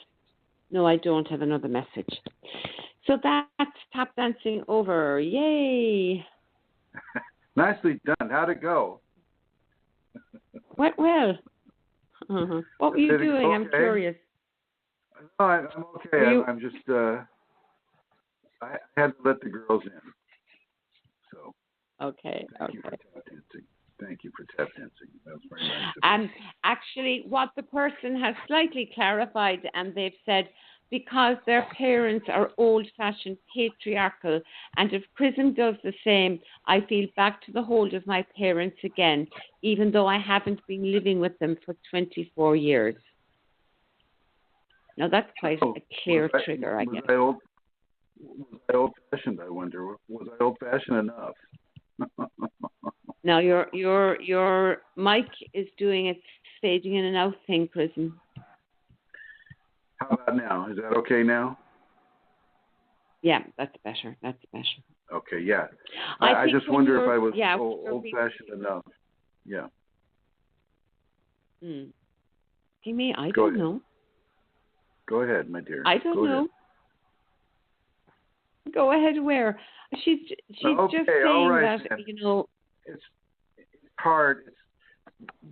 No, I don't have another message. So that's tap dancing over. Yay! Nicely done. How'd it go? Went well. Uh-huh. What were you doing? Okay? I'm curious. No, I'm okay. I'm just, I had to let the girls in. So. Okay. Thank you for tap dancing. Thank you for tap dancing. That was very nice. Actually, what the person has slightly clarified, and they've said, because their parents are old-fashioned patriarchal, and if Chrism does the same, I feel back to the hold of my parents again, even though I haven't been living with them for 24 years. Now, that's quite a clear trigger, I guess. Was I old-fashioned, I wonder? Was I old-fashioned enough? Now, your mic is doing its fading in and out thing, Chrism. How about now? Is that okay now? Yeah, that's better. Okay, yeah. I just wonder if I was old-fashioned enough. Yeah. Give me, I don't know. Go ahead, my dear. I don't Go know. ahead. Go ahead. Where? She's Okay, just all saying right, that then. It's hard.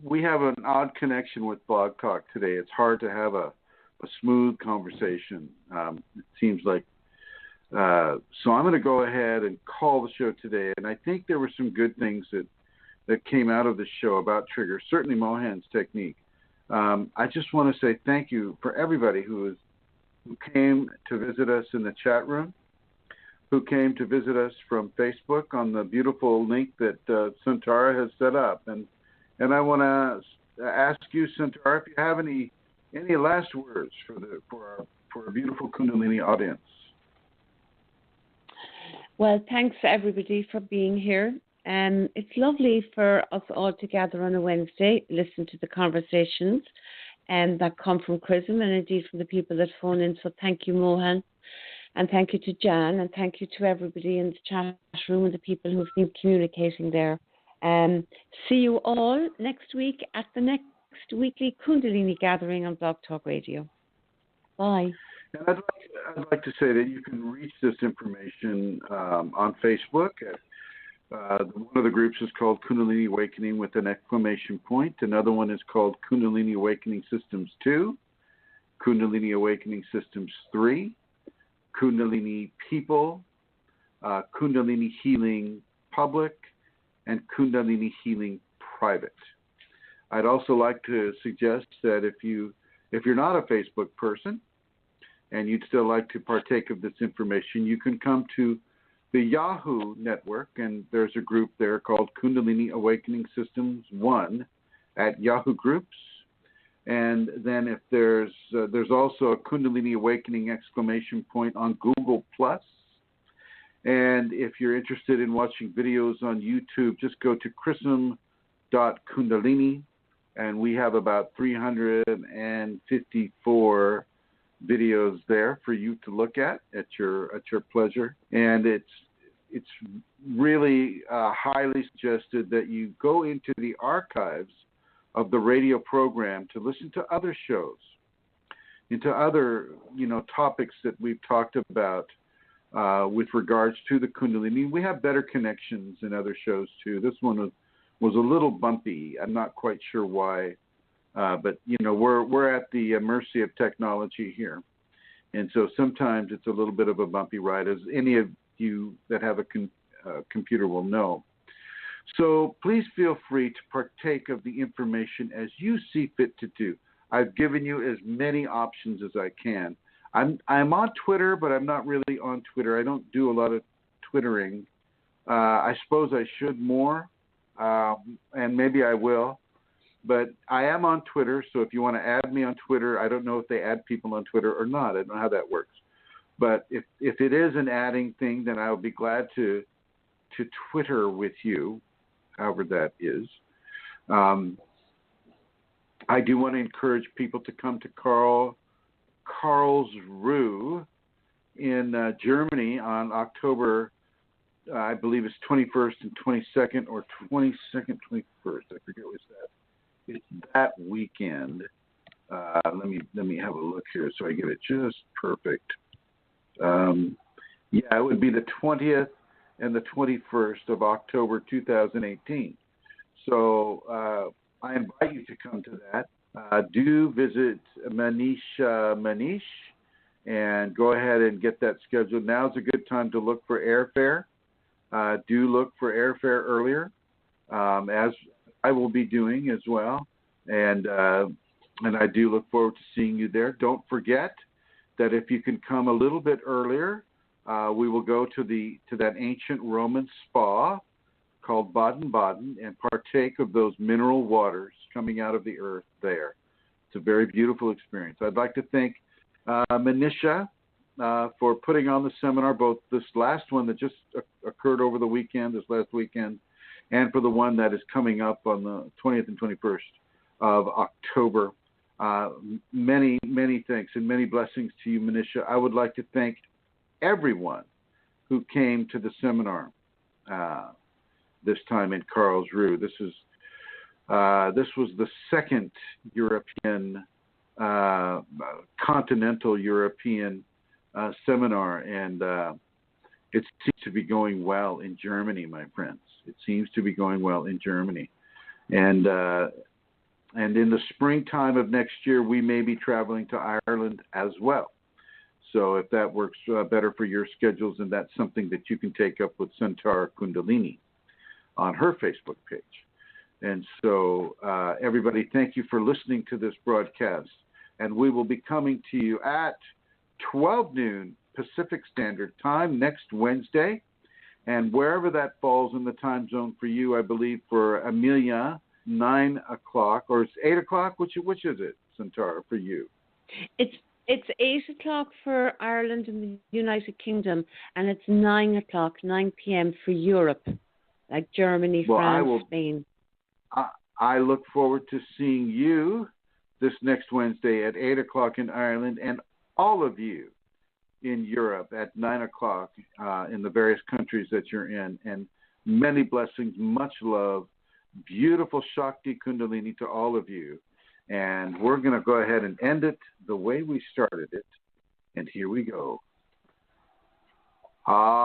We have an odd connection with BlogTalk today. It's hard to have a smooth conversation. It seems like. So I'm going to go ahead and call the show today. And I think there were some good things that came out of the show about triggers, certainly Mohan's technique. I just want to say thank you for everybody who came to visit us in the chat room, who came to visit us from Facebook on the beautiful link that Santara has set up. And I want to ask you, Santara, if you have any last words for our beautiful Kundalini audience. Well, thanks everybody for being here. It's lovely for us all to gather on a Wednesday, listen to the conversations that come from Chrism and indeed from the people that phone in. So thank you, Mohan, and thank you to Jan, and thank you to everybody in the chat room and the people who've been communicating there. See you all next week at the next weekly Kundalini gathering on BlogTalk Radio. Bye. And I'd like to say that you can reach this information on Facebook. One of the groups is called Kundalini Awakening with an exclamation point. Another one is called Kundalini Awakening Systems 2, Kundalini Awakening Systems 3, Kundalini People, Kundalini Healing Public, and Kundalini Healing Private. I'd also like to suggest that if you're not a Facebook person and you'd still like to partake of this information, you can come to the Yahoo network, and there's a group there called Kundalini Awakening Systems 1 at Yahoo Groups. And then if there's also a Kundalini Awakening exclamation point on Google+. And if you're interested in watching videos on YouTube, just go to chrism.kundalini, and we have about 354 videos there for you to look at your pleasure. And it's really highly suggested that you go into the archives of the radio program to listen to other shows, into other topics that we've talked about with regards to the Kundalini. We have better connections in other shows too. This one was a little bumpy. I'm not quite sure why. But we're at the mercy of technology here, and so sometimes it's a little bit of a bumpy ride, as any of you that have a computer will know. So please feel free to partake of the information as you see fit to do. I've given you as many options as I can. I'm on Twitter, but I'm not really on Twitter. I don't do a lot of Twittering. I suppose I should more, and maybe I will. But I am on Twitter, so if you want to add me on Twitter, I don't know if they add people on Twitter or not. I don't know how that works. But if it is an adding thing, then I will be glad to Twitter with you, however that is. I do want to encourage people to come to Karlsruhe in Germany on October, I believe it's 21st and 22nd, or 22nd, 21st. I forget what's that. It's that weekend. Let me have a look here so I get it just perfect. It would be the 20th and the 21st of October 2018. So I invite you to come to that. Do visit Manish, and go ahead and get that scheduled. Now's a good time to look for airfare. Do look for airfare earlier, as I will be doing as well, and I do look forward to seeing you there. Don't forget that if you can come a little bit earlier, we will go to that ancient Roman spa called Baden-Baden and partake of those mineral waters coming out of the earth there. It's a very beautiful experience. I'd like to thank Manisha for putting on the seminar, both this last one that just occurred over the weekend, this last weekend, and for the one that is coming up on the 20th and 21st of October. Many, many thanks and many blessings to you, Manisha. I would like to thank everyone who came to the seminar this time in Karlsruhe. This was the second European continental European seminar, and it seems to be going well in Germany, my friends. It seems to be going well in Germany. And in the springtime of next year, we may be traveling to Ireland as well. So if that works better for your schedules, and that's something that you can take up with Centaur Kundalini on her Facebook page. And so everybody, thank you for listening to this broadcast. And we will be coming to you at 12 noon Pacific Standard Time next Wednesday. And wherever that falls in the time zone for you, I believe for Amelia, 9 o'clock, or it's 8 o'clock? Which is it, Centaur, for you? It's 8 o'clock for Ireland and the United Kingdom, and it's 9 o'clock, 9 p.m. for Europe, like Germany, France, Spain. I look forward to seeing you this next Wednesday at 8 o'clock in Ireland, and all of you in Europe at 9 o'clock in the various countries that you're in. And many blessings, much love, beautiful Shakti Kundalini to all of you. And we're going to go ahead and end it the way we started it. And here we go. Ah.